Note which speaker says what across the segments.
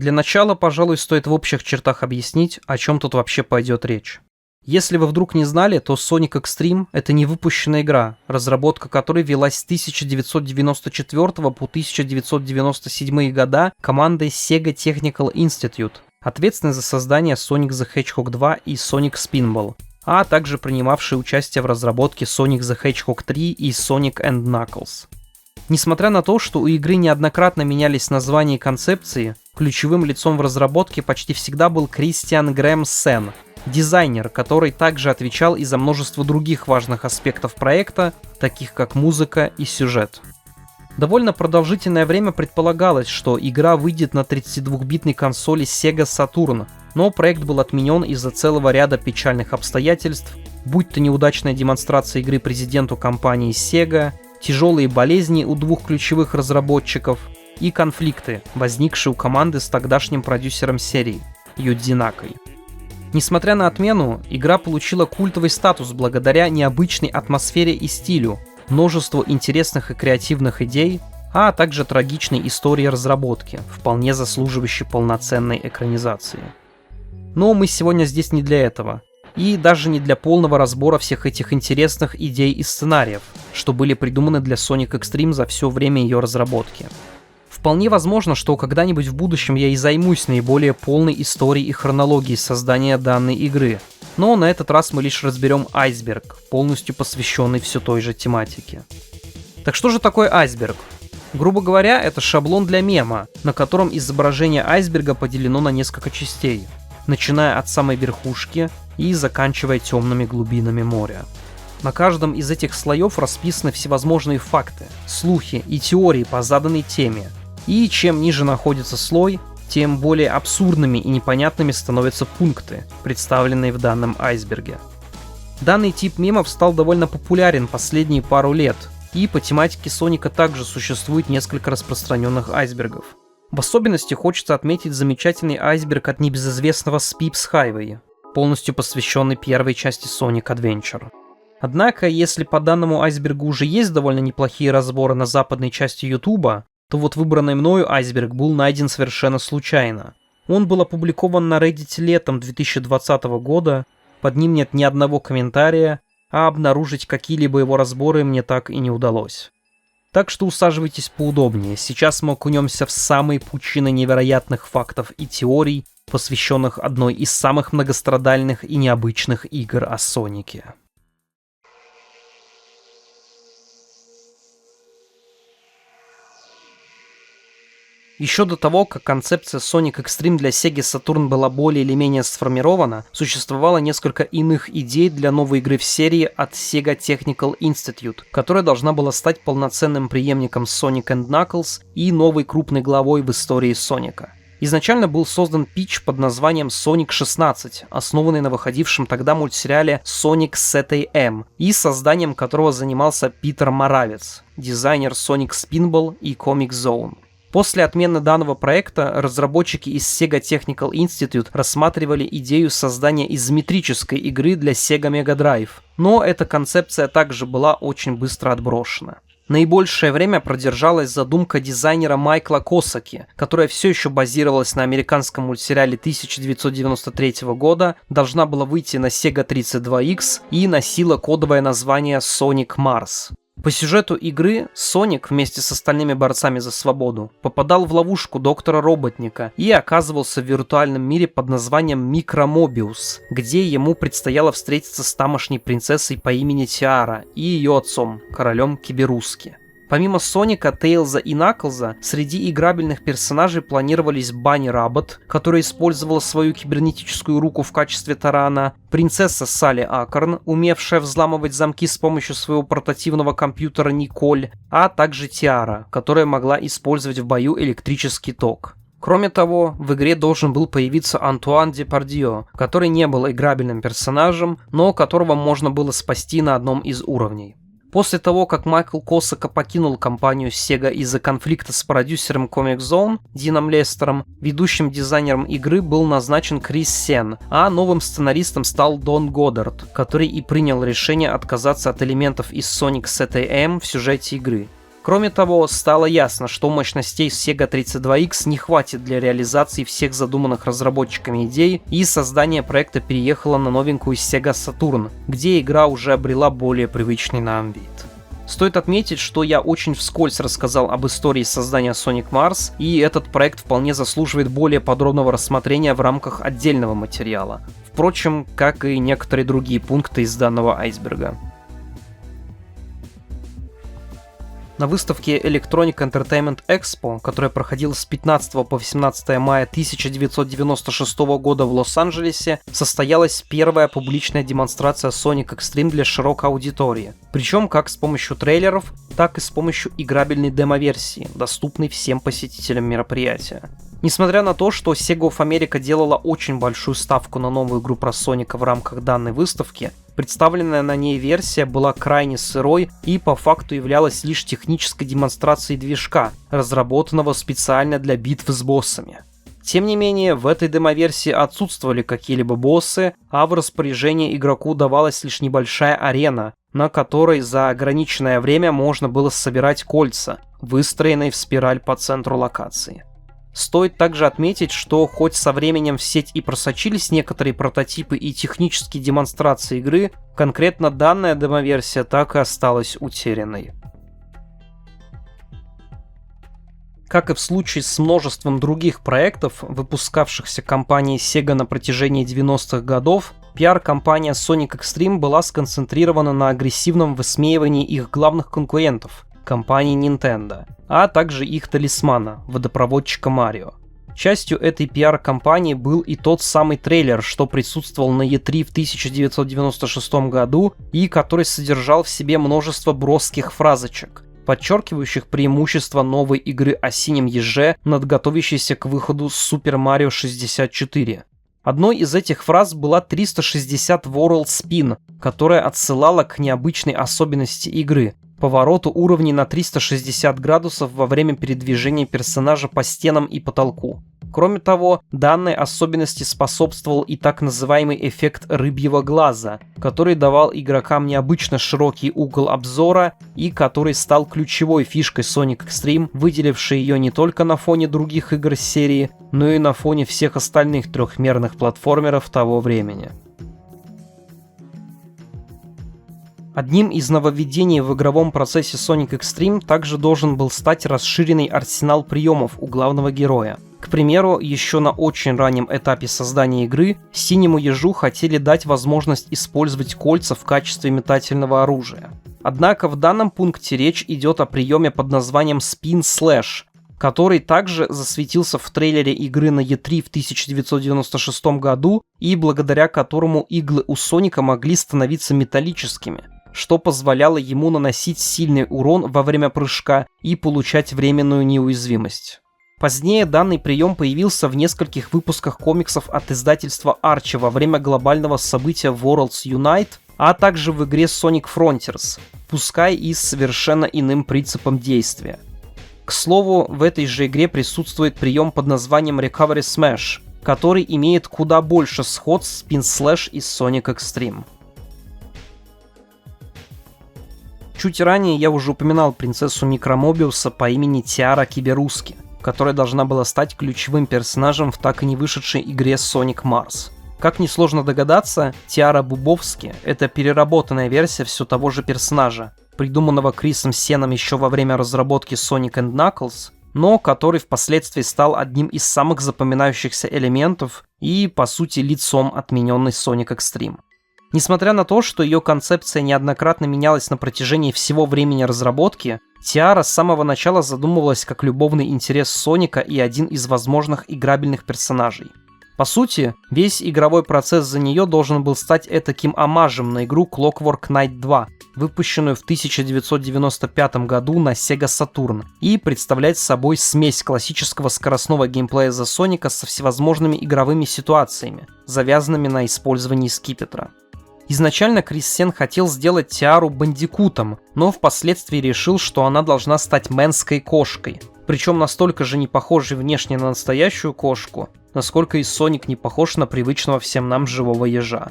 Speaker 1: Для начала, пожалуй, стоит в общих чертах объяснить, о чем тут вообще пойдет речь. Если вы вдруг не знали, то Sonic X-treme — это невыпущенная игра, разработка которой велась с 1994 по 1997 года командой Sega Technical Institute, ответственной за создание Sonic the Hedgehog 2 и Sonic Spinball, а также принимавшей участие в разработке Sonic the Hedgehog 3 и Sonic and Knuckles. Несмотря на то, что у игры неоднократно менялись названия и концепции, ключевым лицом в разработке почти всегда был Кристиан Грэм Сен, дизайнер, который также отвечал и за множество других важных аспектов проекта, таких как музыка и сюжет. Довольно продолжительное время предполагалось, что игра выйдет на 32-битной консоли Sega Saturn, но проект был отменен из-за целого ряда печальных обстоятельств, будь то неудачная демонстрация игры президенту компании Sega, тяжелые болезни у двух ключевых разработчиков и конфликты, возникшие у команды с тогдашним продюсером серии Юдзи Накой. Несмотря на отмену, игра получила культовый статус благодаря необычной атмосфере и стилю, множеству интересных и креативных идей, а также трагичной истории разработки, вполне заслуживающей полноценной экранизации. Но мы сегодня здесь не для этого, и даже не для полного разбора всех этих интересных идей и сценариев, что были придуманы для Sonic X-treme за все время ее разработки. Вполне возможно, что когда-нибудь в будущем я и займусь наиболее полной историей и хронологией создания данной игры, но на этот раз мы лишь разберем айсберг, полностью посвященный все той же тематике. Так что же такое айсберг? Грубо говоря, это шаблон для мема, на котором изображение айсберга поделено на несколько частей, начиная от самой верхушки и заканчивая темными глубинами моря. На каждом из этих слоев расписаны всевозможные факты, слухи и теории по заданной теме, и чем ниже находится слой, тем более абсурдными и непонятными становятся пункты, представленные в данном айсберге. Данный тип мемов стал довольно популярен последние пару лет, и по тематике Соника также существует несколько распространенных айсбергов. В особенности хочется отметить замечательный айсберг от небезызвестного Spips Highway, полностью посвященный первой части Sonic Adventure. Однако, если по данному айсбергу уже есть довольно неплохие разборы на западной части Ютуба, то вот выбранный мною айсберг был найден совершенно случайно. Он был опубликован на Reddit летом 2020 года, под ним нет ни одного комментария, а обнаружить какие-либо его разборы мне так и не удалось. Так что усаживайтесь поудобнее, сейчас мы окунемся в самые пучины невероятных фактов и теорий, посвященных одной из самых многострадальных и необычных игр о Сонике. Еще до того, как концепция Sonic X-treme для Sega Saturn была более или менее сформирована, существовало несколько иных идей для новой игры в серии от Sega Technical Institute, которая должна была стать полноценным преемником Sonic and Knuckles и новой крупной главой в истории Соника. Изначально был создан питч под названием Sonic 16, основанный на выходившем тогда мультсериале Sonic SATM, и созданием которого занимался Питер Моравец, дизайнер Sonic Spinball и Comic Zone. После отмены данного проекта разработчики из Sega Technical Institute рассматривали идею создания изометрической игры для Sega Mega Drive, но эта концепция также была очень быстро отброшена. Наибольшее время продержалась задумка дизайнера Майкла Косаки, которая все еще базировалась на американском мультсериале 1993 года, должна была выйти на Sega 32X и носила кодовое название Sonic Mars. По сюжету игры Соник вместе с остальными борцами за свободу попадал в ловушку доктора Роботника и оказывался в виртуальном мире под названием Микромобиус, где ему предстояло встретиться с тамошней принцессой по имени Тиара и ее отцом, королем Киберуски. Помимо Соника, Тейлза и Наклза, среди играбельных персонажей планировались Банни Раббот, которая использовала свою кибернетическую руку в качестве тарана, принцесса Салли Акорн, умевшая взламывать замки с помощью своего портативного компьютера Николь, а также Тиара, которая могла использовать в бою электрический ток. Кроме того, в игре должен был появиться Антуан Депардье, который не был играбельным персонажем, но которого можно было спасти на одном из уровней. После того, как Майкл Косака покинул компанию Sega из-за конфликта с продюсером Comic Zone Дином Лестером, ведущим дизайнером игры был назначен Крис Сен, а новым сценаристом стал Дон Годдард, который и принял решение отказаться от элементов из Sonic SATM в сюжете игры. Кроме того, стало ясно, что мощностей Sega 32X не хватит для реализации всех задуманных разработчиками идей, и создание проекта переехало на новенькую Sega Saturn, где игра уже обрела более привычный нам вид. Стоит отметить, что я очень вскользь рассказал об истории создания Sonic Mars, и этот проект вполне заслуживает более подробного рассмотрения в рамках отдельного материала. Впрочем, как и некоторые другие пункты из данного айсберга. На выставке Electronic Entertainment Expo, которая проходила с 15 по 18 мая 1996 года в Лос-Анджелесе, состоялась первая публичная демонстрация Sonic X-Treme для широкой аудитории. Причем как с помощью трейлеров, так и с помощью играбельной демо-версии, доступной всем посетителям мероприятия. Несмотря на то, что Sega of America делала очень большую ставку на новую игру про Соника в рамках данной выставки, представленная на ней версия была крайне сырой и по факту являлась лишь технической демонстрацией движка, разработанного специально для битв с боссами. Тем не менее, в этой демо-версии отсутствовали какие-либо боссы, а в распоряжение игроку давалась лишь небольшая арена, на которой за ограниченное время можно было собирать кольца, выстроенные в спираль по центру локации. Стоит также отметить, что хоть со временем в сеть и просочились некоторые прототипы и технические демонстрации игры, конкретно данная демо-версия так и осталась утерянной. Как и в случае с множеством других проектов, выпускавшихся компанией Sega на протяжении 90-х годов, пиар-компания Sonic X-Treme была сконцентрирована на агрессивном высмеивании их главных конкурентов – компании Nintendo, а также их талисмана – водопроводчика Марио. Частью этой пиар-компании был и тот самый трейлер, что присутствовал на E3 в 1996 году и который содержал в себе множество броских фразочек, подчеркивающих преимущество новой игры о синем еже над готовящейся к выходу Super Mario 64. Одной из этих фраз была 360 World Spin, которая отсылала к необычной особенности игры – повороту уровней на 360 градусов во время передвижения персонажа по стенам и потолку. Кроме того, данной особенности способствовал и так называемый эффект рыбьего глаза, который давал игрокам необычно широкий угол обзора и который стал ключевой фишкой Sonic X-Treme, выделившей ее не только на фоне других игр серии, но и на фоне всех остальных трехмерных платформеров того времени. Одним из нововведений в игровом процессе Sonic X-Treme также должен был стать расширенный арсенал приемов у главного героя. К примеру, еще на очень раннем этапе создания игры синему ежу хотели дать возможность использовать кольца в качестве метательного оружия. Однако в данном пункте речь идет о приеме под названием Spin Slash, который также засветился в трейлере игры на E3 в 1996 году и благодаря которому иглы у Соника могли становиться металлическими, что позволяло ему наносить сильный урон во время прыжка и получать временную неуязвимость. Позднее данный прием появился в нескольких выпусках комиксов от издательства Archie во время глобального события Worlds Unite, а также в игре Sonic Frontiers, пускай и с совершенно иным принципом действия. К слову, в этой же игре присутствует прием под названием Recovery Smash, который имеет куда больше сходств с Spin Slash из Sonic X-Treme. Чуть ранее я уже упоминал принцессу Микромобиуса по имени Тиара Киберуски, которая должна была стать ключевым персонажем в так и не вышедшей игре Sonic Mars. Как несложно догадаться, Тиара Бубовски — это переработанная версия все того же персонажа, придуманного Крисом Сеном еще во время разработки Sonic and Knuckles, но который впоследствии стал одним из самых запоминающихся элементов и, по сути, лицом отмененной Sonic X-Treme. Несмотря на то, что ее концепция неоднократно менялась на протяжении всего времени разработки, Тиара с самого начала задумывалась как любовный интерес Соника и один из возможных играбельных персонажей. По сути, весь игровой процесс за нее должен был стать этаким омажем на игру Clockwork Knight 2, выпущенную в 1995 году на Sega Saturn, и представлять собой смесь классического скоростного геймплея за Соника со всевозможными игровыми ситуациями, завязанными на использовании скипетра. Изначально Крис Сен хотел сделать Тиару бандикутом, но впоследствии решил, что она должна стать мэнской кошкой, причем настолько же не похожей внешне на настоящую кошку, насколько и Соник не похож на привычного всем нам живого ежа.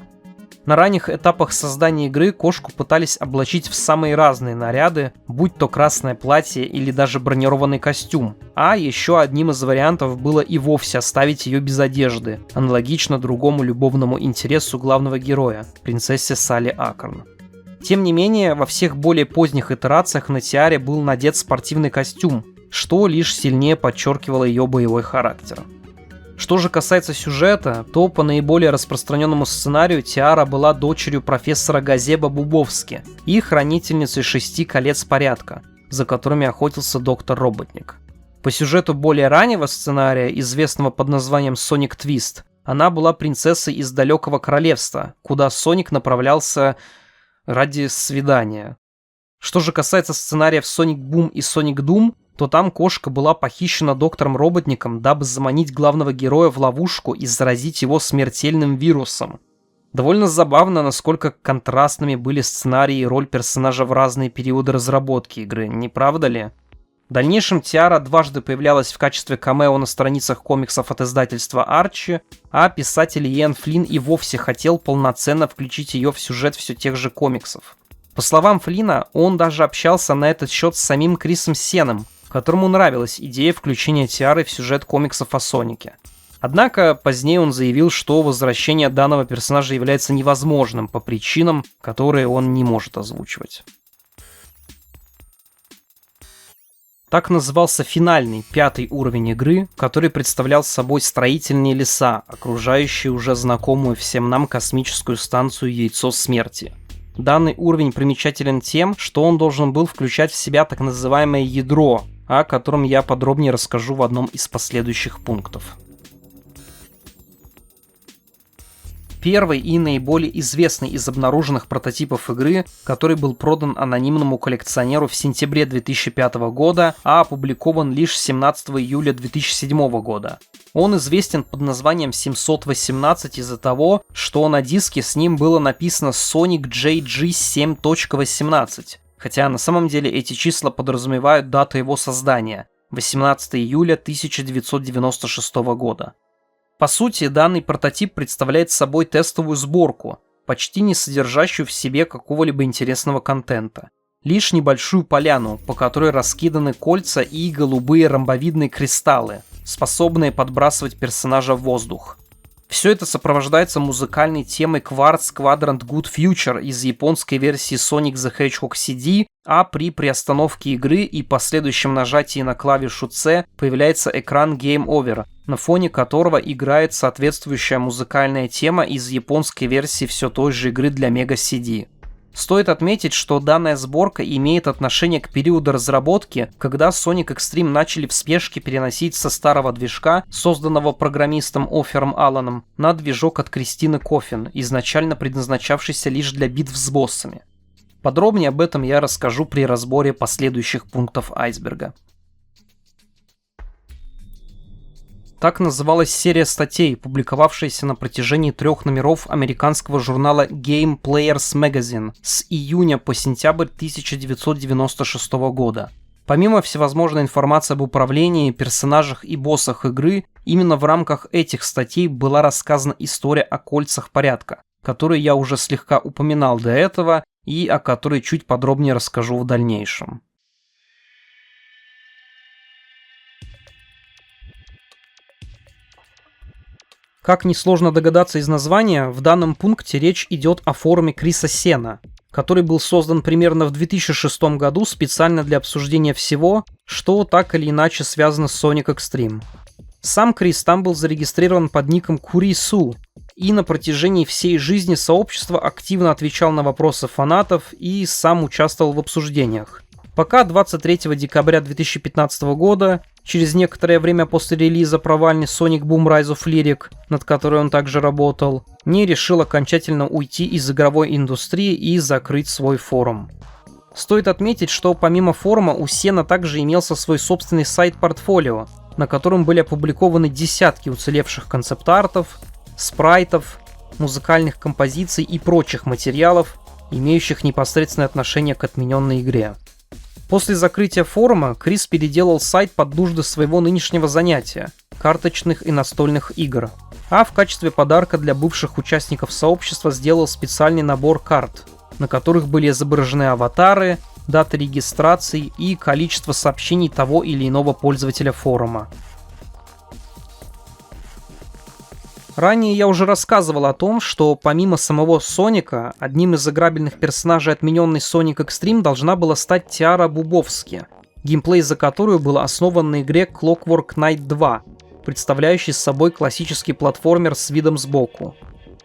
Speaker 1: На ранних этапах создания игры кошку пытались облачить в самые разные наряды, будь то красное платье или даже бронированный костюм. А еще одним из вариантов было и вовсе оставить ее без одежды, аналогично другому любовному интересу главного героя, принцессе Салли Акрон. Тем не менее, во всех более поздних итерациях на Тиаре был надет спортивный костюм, что лишь сильнее подчеркивало ее боевой характер. Что же касается сюжета, то по наиболее распространенному сценарию Тиара была дочерью профессора Газеба Бубовски и хранительницей 6 колец порядка, за которыми охотился доктор Роботник. По сюжету более раннего сценария, известного под названием Sonic Twist, она была принцессой из далекого королевства, куда Соник направлялся ради свидания. Что же касается сценариев Sonic Boom и Sonic Doom, то там кошка была похищена доктором Роботником, дабы заманить главного героя в ловушку и заразить его смертельным вирусом. Довольно забавно, насколько контрастными были сценарии и роль персонажа в разные периоды разработки игры, не правда ли? В дальнейшем Тиара дважды появлялась в качестве камео на страницах комиксов от издательства Арчи, а писатель Иэн Флинн и вовсе хотел полноценно включить ее в сюжет все тех же комиксов. По словам Флинна, он даже общался на этот счет с самим Крисом Сеном, которому нравилась идея включения Тиары в сюжет комиксов о Сонике. Однако позднее он заявил, что возвращение данного персонажа является невозможным по причинам, которые он не может озвучивать. Так назывался финальный, 5-й уровень игры, который представлял собой строительные леса, окружающие уже знакомую всем нам космическую станцию Яйцо Смерти. Данный уровень примечателен тем, что он должен был включать в себя так называемое ядро, о котором я подробнее расскажу в одном из последующих пунктов. Первый и наиболее известный из обнаруженных прототипов игры, который был продан анонимному коллекционеру в сентябре 2005 года, а опубликован лишь 17 июля 2007 года. Он известен под названием 718 из-за того, что на диске с ним было написано Sonic JG 7.18, хотя на самом деле эти числа подразумевают дату его создания – 18 июля 1996 года. По сути, данный прототип представляет собой тестовую сборку, почти не содержащую в себе какого-либо интересного контента. Лишь небольшую поляну, по которой раскиданы кольца и голубые ромбовидные кристаллы, способные подбрасывать персонажа в воздух. Все это сопровождается музыкальной темой Quartz Quadrant Good Future из японской версии Sonic the Hedgehog CD, а при приостановке игры и последующем нажатии на клавишу C появляется экран Game Over, на фоне которого играет соответствующая музыкальная тема из японской версии все той же игры для Mega CD. Стоит отметить, что данная сборка имеет отношение к периоду разработки, когда Sonic X-Treme начали в спешке переносить со старого движка, созданного программистом Офером Алланом, на движок от Кристины Коффин, изначально предназначавшийся лишь для битв с боссами. Подробнее об этом я расскажу при разборе последующих пунктов айсберга. Так называлась серия статей, публиковавшаяся на протяжении 3 номеров американского журнала Game Players Magazine с июня по сентябрь 1996 года. Помимо всевозможной информации об управлении, персонажах и боссах игры, именно в рамках этих статей была рассказана история о кольцах порядка, которую я уже слегка упоминал до этого и о которой чуть подробнее расскажу в дальнейшем. Как несложно догадаться из названия, в данном пункте речь идет о форуме Криса Сена, который был создан примерно в 2006 году специально для обсуждения всего, что так или иначе связано с Sonic X-Treme. Сам Крис там был зарегистрирован под ником Курису, и на протяжении всей жизни сообщество активно отвечал на вопросы фанатов и сам участвовал в обсуждениях. Пока 23 декабря 2015 года, через некоторое время после релиза провальный Sonic Boom Rise of Lyric, над которой он также работал, не решил окончательно уйти из игровой индустрии и закрыть свой форум. Стоит отметить, что помимо форума у Сена также имелся свой собственный сайт-портфолио, на котором были опубликованы десятки уцелевших концепт-артов, спрайтов, музыкальных композиций и прочих материалов, имеющих непосредственное отношение к отмененной игре. После закрытия форума Крис переделал сайт под нужды своего нынешнего занятия – карточных и настольных игр. а в качестве подарка для бывших участников сообщества сделал специальный набор карт, на которых были изображены аватары, даты регистрации и количество сообщений того или иного пользователя форума. Ранее я уже рассказывал о том, что помимо самого Соника, одним из играбельных персонажей отмененной Sonic Extreme должна была стать Тиара Бубовски, геймплей за которую был основан на игре Clockwork Knight 2, представляющий собой классический платформер с видом сбоку.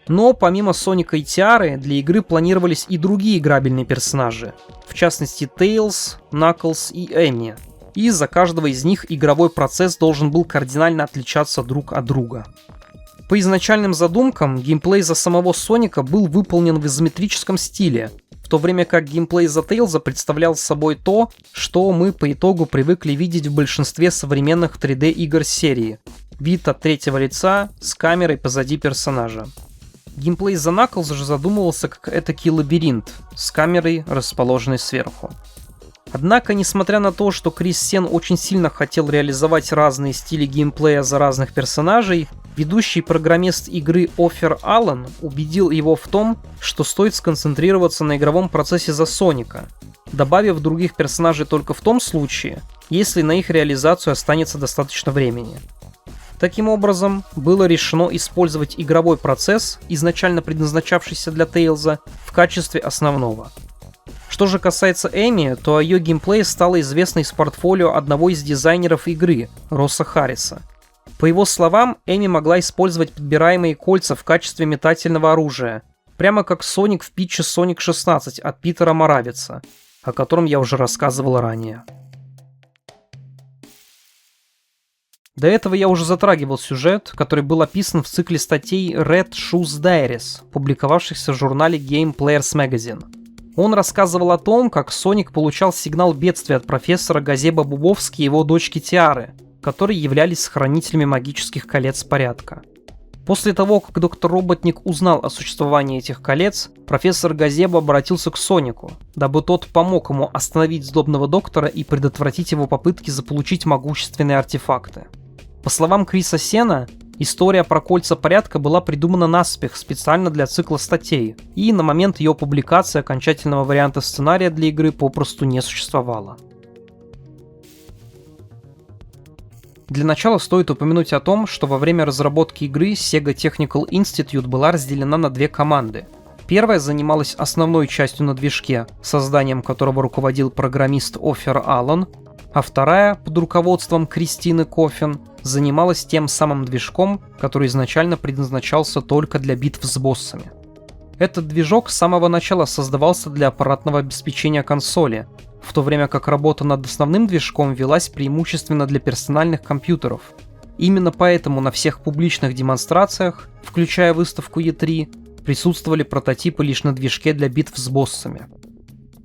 Speaker 1: Но помимо Соника и Тиары, для игры планировались и другие играбельные персонажи, в частности Tails, Knuckles и Эми, и за каждого из них игровой процесс должен был кардинально отличаться друг от друга. По изначальным задумкам, геймплей за самого Соника был выполнен в изометрическом стиле, в то время как геймплей за Тейлза представлял собой то, что мы по итогу привыкли видеть в большинстве современных 3D игр серии. Вид от третьего лица с камерой позади персонажа. Геймплей за Knuckles же задумывался как этакий лабиринт с камерой, расположенной сверху. Однако, несмотря на то, что Крис Сен очень сильно хотел реализовать разные стили геймплея за разных персонажей, ведущий программист игры Офер Аллен убедил его в том, что стоит сконцентрироваться на игровом процессе за Соника, добавив других персонажей только в том случае, если на их реализацию останется достаточно времени. Таким образом, было решено использовать игровой процесс, изначально предназначавшийся для Тейлза, в качестве основного. Что же касается Эми, то о ее геймплее стало известно из портфолио одного из дизайнеров игры, Росса Харриса. По его словам, Эми могла использовать подбираемые кольца в качестве метательного оружия, прямо как Соник в питче Sonic 16 от Питера Моравица, о котором я уже рассказывал ранее. До этого я уже затрагивал сюжет, который был описан в цикле статей Red Shoes Diaries, публиковавшихся в журнале Game Players Magazine. Он рассказывал о том, как Соник получал сигнал бедствия от профессора Газеба Бубовски и его дочки Тиары, которые являлись хранителями магических колец порядка. После того, как доктор Роботник узнал о существовании этих колец, профессор Газеба обратился к Сонику, дабы тот помог ему остановить злобного доктора и предотвратить его попытки заполучить могущественные артефакты. По словам Криса Сена, история про кольца порядка была придумана наспех специально для цикла статей, и на момент ее публикации окончательного варианта сценария для игры попросту не существовало. Для начала стоит упомянуть о том, что во время разработки игры Sega Technical Institute была разделена на две команды. Первая занималась основной частью на движке, созданием которого руководил программист Офер Аллен, а вторая, под руководством Кристины Коффин, занималась тем самым движком, который изначально предназначался только для битв с боссами. Этот движок с самого начала создавался для аппаратного обеспечения консоли, в то время как работа над основным движком велась преимущественно для персональных компьютеров. Именно поэтому на всех публичных демонстрациях, включая выставку E3, присутствовали прототипы лишь на движке для битв с боссами.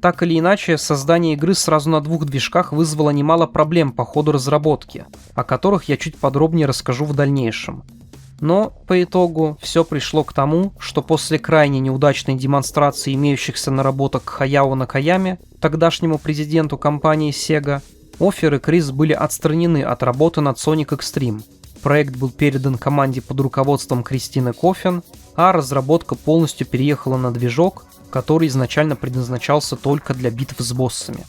Speaker 1: Так или иначе, создание игры сразу на двух движках вызвало немало проблем по ходу разработки, о которых я чуть подробнее расскажу в дальнейшем. Но, по итогу, все пришло к тому, что после крайне неудачной демонстрации имеющихся наработок Хаяо Накаяме, тогдашнему президенту компании Sega, Офер и Крис были отстранены от работы над Sonic Extreme. Проект был передан команде под руководством Кристины Коффин, а разработка полностью переехала на движок, который изначально предназначался только для битв с боссами.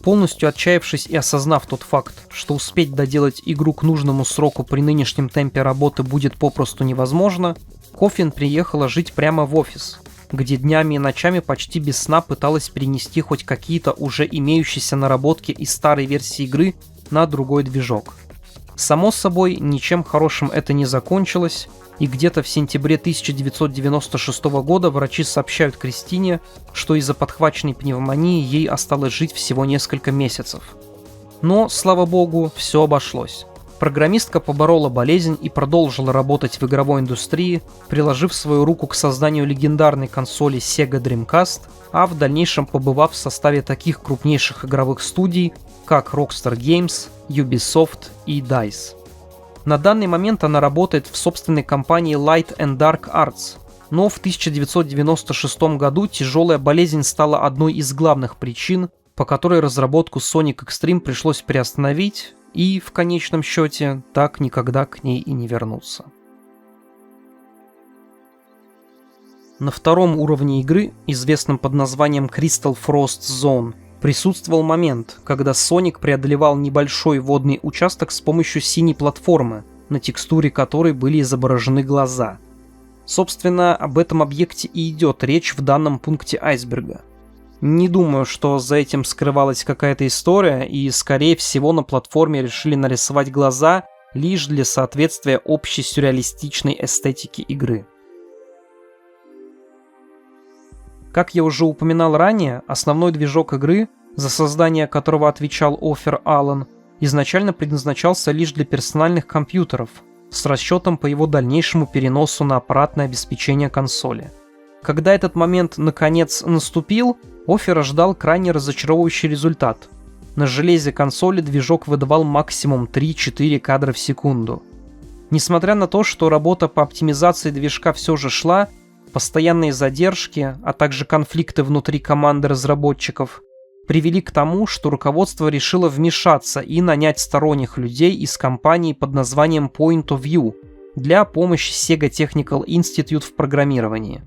Speaker 1: Полностью отчаявшись и осознав тот факт, что успеть доделать игру к нужному сроку при нынешнем темпе работы будет попросту невозможно, Коффин приехала жить прямо в офис, где днями и ночами почти без сна пыталась перенести хоть какие-то уже имеющиеся наработки из старой версии игры на другой движок. Само собой, ничем хорошим это не закончилось, и где-то в сентябре 1996 года врачи сообщают Кристине, что из-за подхваченной пневмонии ей осталось жить всего несколько месяцев. Но, слава богу, все обошлось. Программистка поборола болезнь и продолжила работать в игровой индустрии, приложив свою руку к созданию легендарной консоли Sega Dreamcast, а в дальнейшем побывав в составе таких крупнейших игровых студий, как Rockstar Games, Ubisoft и DICE. На данный момент она работает в собственной компании Light and Dark Arts, но в 1996 году тяжелая болезнь стала одной из главных причин, по которой разработку Sonic Extreme пришлось приостановить и, в конечном счете, так никогда к ней и не вернуться. На втором уровне игры, известном под названием Crystal Frost Zone, присутствовал момент, когда Соник преодолевал небольшой водный участок с помощью синей платформы, на текстуре которой были изображены глаза. Собственно, об этом объекте и идет речь в данном пункте айсберга. Не думаю, что за этим скрывалась какая-то история, и, скорее всего, на платформе решили нарисовать глаза лишь для соответствия общей сюрреалистичной эстетике игры. Как я уже упоминал ранее, основной движок игры, за создание которого отвечал Офер Аллен, изначально предназначался лишь для персональных компьютеров, с расчетом по его дальнейшему переносу на аппаратное обеспечение консоли. Когда этот момент наконец наступил, Офер ждал крайне разочаровывающий результат. На железе консоли движок выдавал максимум 3-4 кадра в секунду. Несмотря на то, что работа по оптимизации движка все же шла, постоянные задержки, а также конфликты внутри команды разработчиков привели к тому, что руководство решило вмешаться и нанять сторонних людей из компании под названием Point of View для помощи Sega Technical Institute в программировании.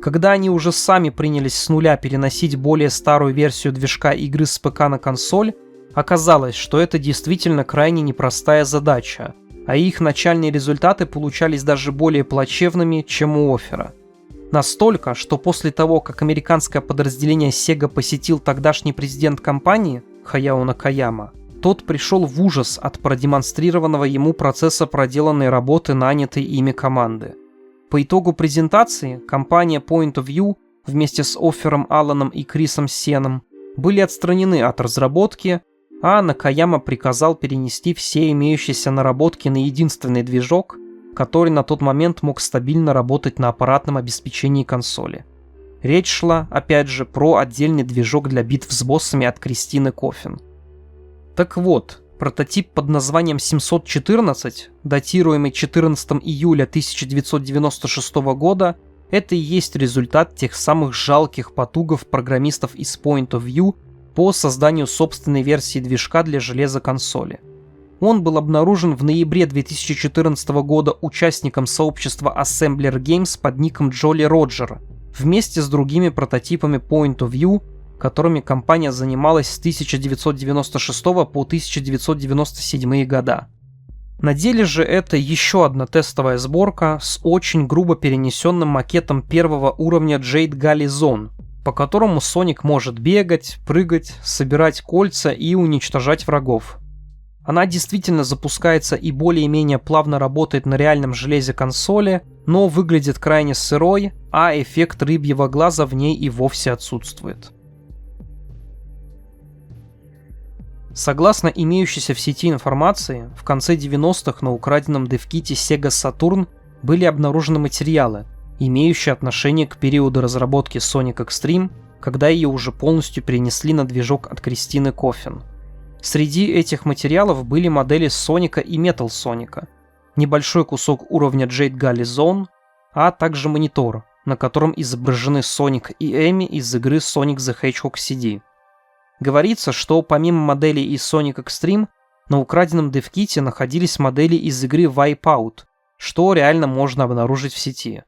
Speaker 1: Когда они уже сами принялись с нуля переносить более старую версию движка игры с ПК на консоль, оказалось, что это действительно крайне непростая задача, а их начальные результаты получались даже более плачевными, чем у Оффера. Настолько, что после того, как американское подразделение Sega посетил тогдашний президент компании, Хаяо Накаяма, тот пришел в ужас от продемонстрированного ему процесса проделанной работы нанятой ими команды. По итогу презентации компания Point of View вместе с Оффером Алленом и Крисом Сеном были отстранены от разработки, а Накаяма приказал перенести все имеющиеся наработки на единственный движок, который на тот момент мог стабильно работать на аппаратном обеспечении консоли. Речь шла, опять же, про отдельный движок для битв с боссами от Кристины Коффин. Так вот, прототип под названием 714, датируемый 14 июля 1996 года, это и есть результат тех самых жалких потугов программистов из Point of View по созданию собственной версии движка для железа консоли. Он был обнаружен в ноябре 2014 года участником сообщества Assembler Games под ником Jolly Roger, вместе с другими прототипами Point of View, которыми компания занималась с 1996 по 1997 года. На деле же это еще одна тестовая сборка с очень грубо перенесенным макетом первого уровня Jade Gully Zone, по которому Соник может бегать, прыгать, собирать кольца и уничтожать врагов. Она действительно запускается и более-менее плавно работает на реальном железе консоли, но выглядит крайне сырой, а эффект рыбьего глаза в ней и вовсе отсутствует. Согласно имеющейся в сети информации, в конце 90-х на украденном девките Sega Saturn были обнаружены материалы, имеющие отношение к периоду разработки Sonic X-Treme, когда ее уже полностью перенесли на движок от Кристины Коффин. Среди этих материалов были модели Соника и Metal Соника, небольшой кусок уровня Jade Gully Zone, а также монитор, на котором изображены Соник и Эми из игры Sonic the Hedgehog CD. Говорится, что помимо моделей из Sonic X-Treme, на украденном девките находились модели из игры Wipeout, что реально можно обнаружить в сети,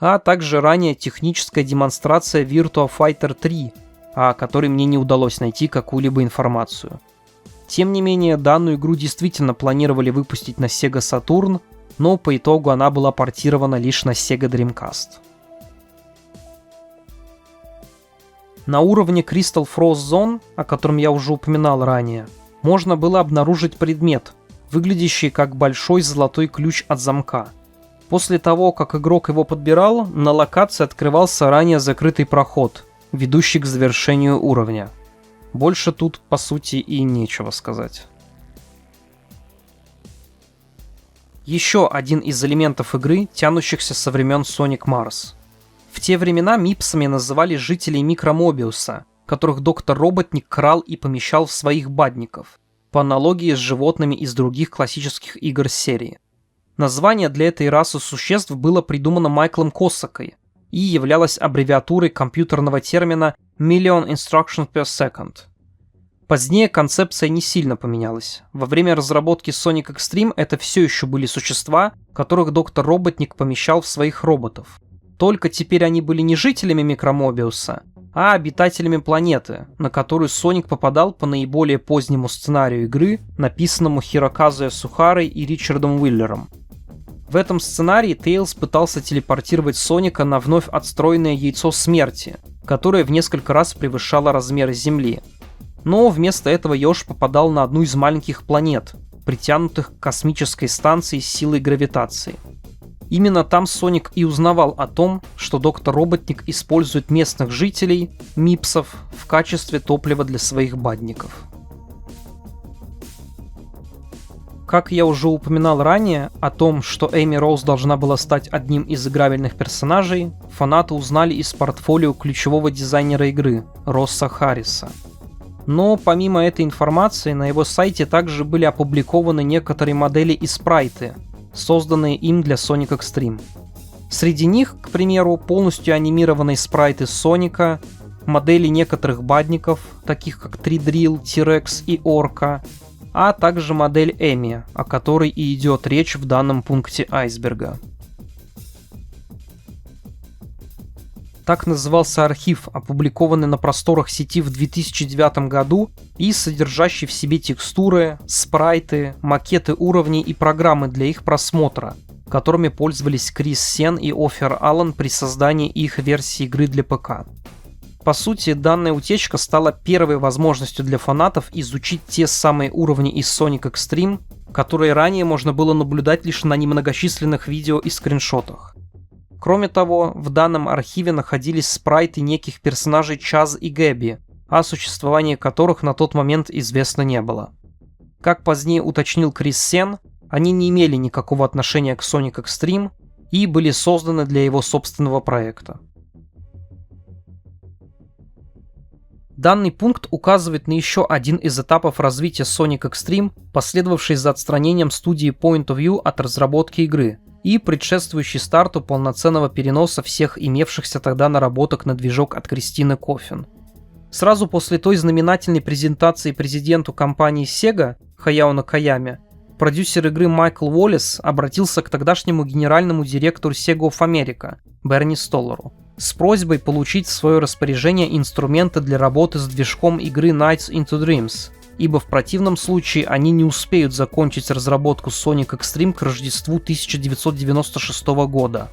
Speaker 1: а также ранее техническая демонстрация Virtua Fighter 3, о которой мне не удалось найти какую-либо информацию. Тем не менее, данную игру действительно планировали выпустить на Sega Saturn, но по итогу она была портирована лишь на Sega Dreamcast. На уровне Crystal Frost Zone, о котором я уже упоминал ранее, можно было обнаружить предмет, выглядящий как большой золотой ключ от замка. После того, как игрок его подбирал, на локации открывался ранее закрытый проход, ведущий к завершению уровня. Больше тут, по сути, и нечего сказать. Еще один из элементов игры, тянущихся со времен Sonic Mars. В те времена мипсами называли жителей Микромобиуса, которых доктор Роботник крал и помещал в своих бадников, по аналогии с животными из других классических игр серии. Название для этой расы существ было придумано Майклом Косакой и являлось аббревиатурой компьютерного термина Million Instructions per Second. Позднее концепция не сильно поменялась. Во время разработки Sonic X-Treme это все еще были существа, которых доктор Роботник помещал в своих роботов. Только теперь они были не жителями Микромобиуса, а обитателями планеты, на которую Соник попадал по наиболее позднему сценарию игры, написанному Хироказуя Сухарой и Ричардом Уиллером. В этом сценарии Тейлз пытался телепортировать Соника на вновь отстроенное яйцо смерти, которое в несколько раз превышало размеры Земли. Но вместо этого еж попадал на одну из маленьких планет, притянутых к космической станции с силой гравитации. Именно там Соник и узнавал о том, что Доктор Роботник использует местных жителей, мипсов, в качестве топлива для своих бадников. Как я уже упоминал ранее о том, что Эми Роуз должна была стать одним из играбельных персонажей, фанаты узнали из портфолио ключевого дизайнера игры Росса Харриса. Но помимо этой информации на его сайте также были опубликованы некоторые модели и спрайты, созданные им для Sonic Extreme. Среди них, к примеру, полностью анимированные спрайты Соника, модели некоторых бадников, таких как Тридрил, Тирекс и Орка, а также модель Эми, о которой и идет речь в данном пункте айсберга. Так назывался архив, опубликованный на просторах сети в 2009 году и содержащий в себе текстуры, спрайты, макеты уровней и программы для их просмотра, которыми пользовались Крис Сен и Офер Аллен при создании их версии игры для ПК. По сути, данная утечка стала первой возможностью для фанатов изучить те самые уровни из Sonic Extreme, которые ранее можно было наблюдать лишь на немногочисленных видео и скриншотах. Кроме того, в данном архиве находились спрайты неких персонажей Чаз и Гэби, о существовании которых на тот момент известно не было. Как позднее уточнил Крис Сен, они не имели никакого отношения к Sonic Extreme и были созданы для его собственного проекта. Данный пункт указывает на еще один из этапов развития Sonic Extreme, последовавший за отстранением студии Point of View от разработки игры и предшествующий старту полноценного переноса всех имевшихся тогда наработок на движок от Кристины Коффин. Сразу после той знаменательной презентации президенту компании Sega Хаяо Накаяме, продюсер игры Майкл Уоллес обратился к тогдашнему генеральному директору Sega of America Берни Столлеру с просьбой получить в свое распоряжение инструменты для работы с движком игры Nights into Dreams, ибо в противном случае они не успеют закончить разработку Sonic Extreme к Рождеству 1996 года.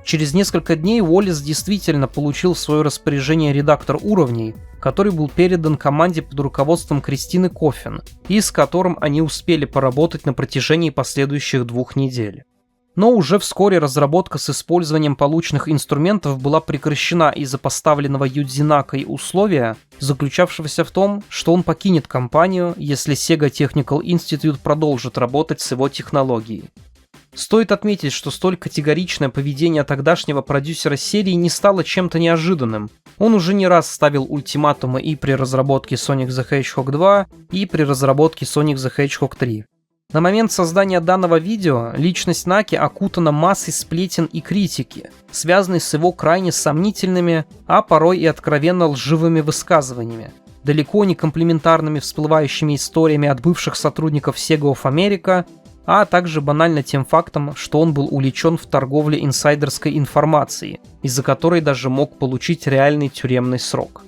Speaker 1: Через несколько дней Уоллес действительно получил в свое распоряжение редактор уровней, который был передан команде под руководством Кристины Коффин, и с которым они успели поработать на протяжении последующих 2 недель. Но уже вскоре разработка с использованием полученных инструментов была прекращена из-за поставленного Юдзинакой условия, заключавшегося в том, что он покинет компанию, если Sega Technical Institute продолжит работать с его технологией. Стоит отметить, что столь категоричное поведение тогдашнего продюсера серии не стало чем-то неожиданным. Он уже не раз ставил ультиматумы и при разработке Sonic the Hedgehog 2, и при разработке Sonic the Hedgehog 3. На момент создания данного видео личность Наки окутана массой сплетен и критики, связанной с его крайне сомнительными, а порой и откровенно лживыми высказываниями, далеко не комплиментарными всплывающими историями от бывших сотрудников Sega of America, а также банально тем фактом, что он был увлечен в торговле инсайдерской информацией, из-за которой даже мог получить реальный тюремный срок.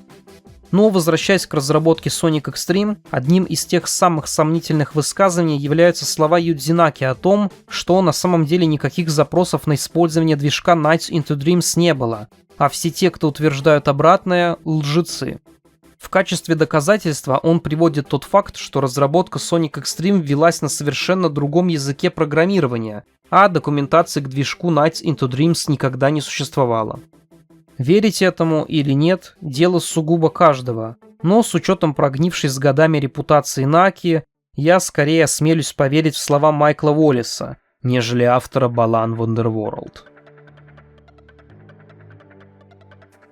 Speaker 1: Но, возвращаясь к разработке Sonic Extreme, одним из тех самых сомнительных высказываний являются слова Юдзинаки о том, что на самом деле никаких запросов на использование движка Nights into Dreams не было, а все те, кто утверждают обратное, лжецы. В качестве доказательства он приводит тот факт, что разработка Sonic Extreme велась на совершенно другом языке программирования, а документации к движку Nights into Dreams никогда не существовало. Верить этому или нет – дело сугубо каждого, но с учетом прогнившей с годами репутации Наки, я скорее осмелюсь поверить в слова Майкла Уоллеса, нежели автора Balan Wonderworld.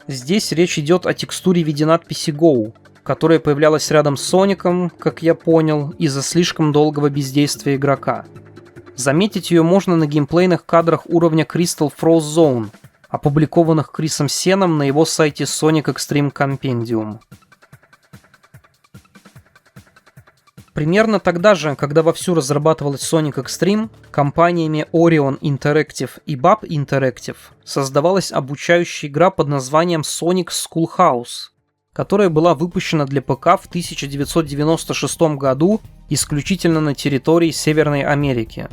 Speaker 1: Здесь речь идет о текстуре в виде надписи Go, которая появлялась рядом с Соником, как я понял, из-за слишком долгого бездействия игрока. Заметить ее можно на геймплейных кадрах уровня Crystal Frost Zone, опубликованных Крисом Сеном на его сайте Sonic Extreme Compendium. Примерно тогда же, когда вовсю разрабатывалась Sonic X-Treme, компаниями Orion Interactive и BAP Interactive создавалась обучающая игра под названием Sonic Schoolhouse, которая была выпущена для ПК в 1996 году исключительно на территории Северной Америки.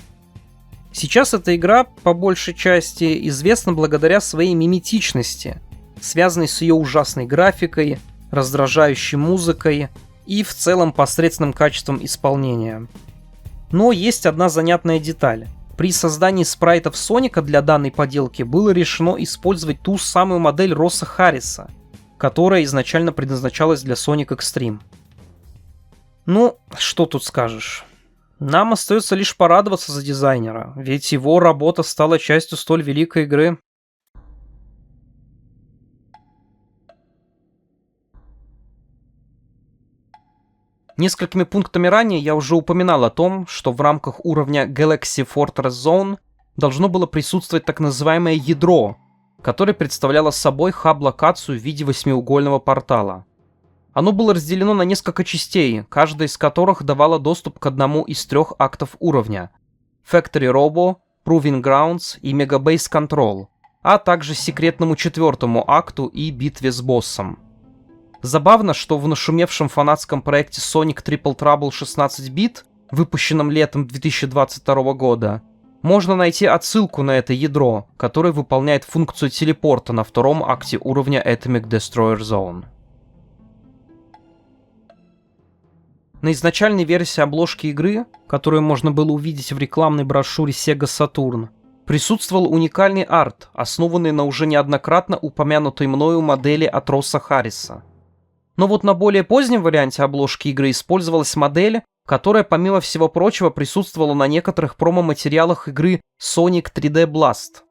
Speaker 1: Сейчас эта игра, по большей части, известна благодаря своей миметичности, связанной с ее ужасной графикой, раздражающей музыкой и в целом посредственным качеством исполнения. Но есть одна занятная деталь. При создании спрайтов Соника для данной поделки было решено использовать ту самую модель Росса Харриса, которая изначально предназначалась для Sonic X-Treme. Ну, что тут скажешь? Нам остается лишь порадоваться за дизайнера, ведь его работа стала частью столь великой игры. Несколькими пунктами ранее я уже упоминал о том, что в рамках уровня Galaxy Fortress Zone должно было присутствовать так называемое ядро, которое представляло собой хаб-локацию в виде восьмиугольного портала. Оно было разделено на несколько частей, каждая из которых давала доступ к одному из 3 актов уровня — Factory Robo, Proving Grounds и Mega Base Control, а также секретному 4-му акту и битве с боссом. Забавно, что в нашумевшем фанатском проекте Sonic Triple Trouble 16 бит, выпущенном летом 2022 года, можно найти отсылку на это ядро, которое выполняет функцию телепорта на 2-м акте уровня Atomic Destroyer Zone. На изначальной версии обложки игры, которую можно было увидеть в рекламной брошюре Sega Saturn, присутствовал уникальный арт, основанный на уже неоднократно упомянутой мною модели от Росса Харриса. Но вот на более позднем варианте обложки игры использовалась модель, которая, помимо всего прочего, присутствовала на некоторых промо-материалах игры Sonic 3D Blast.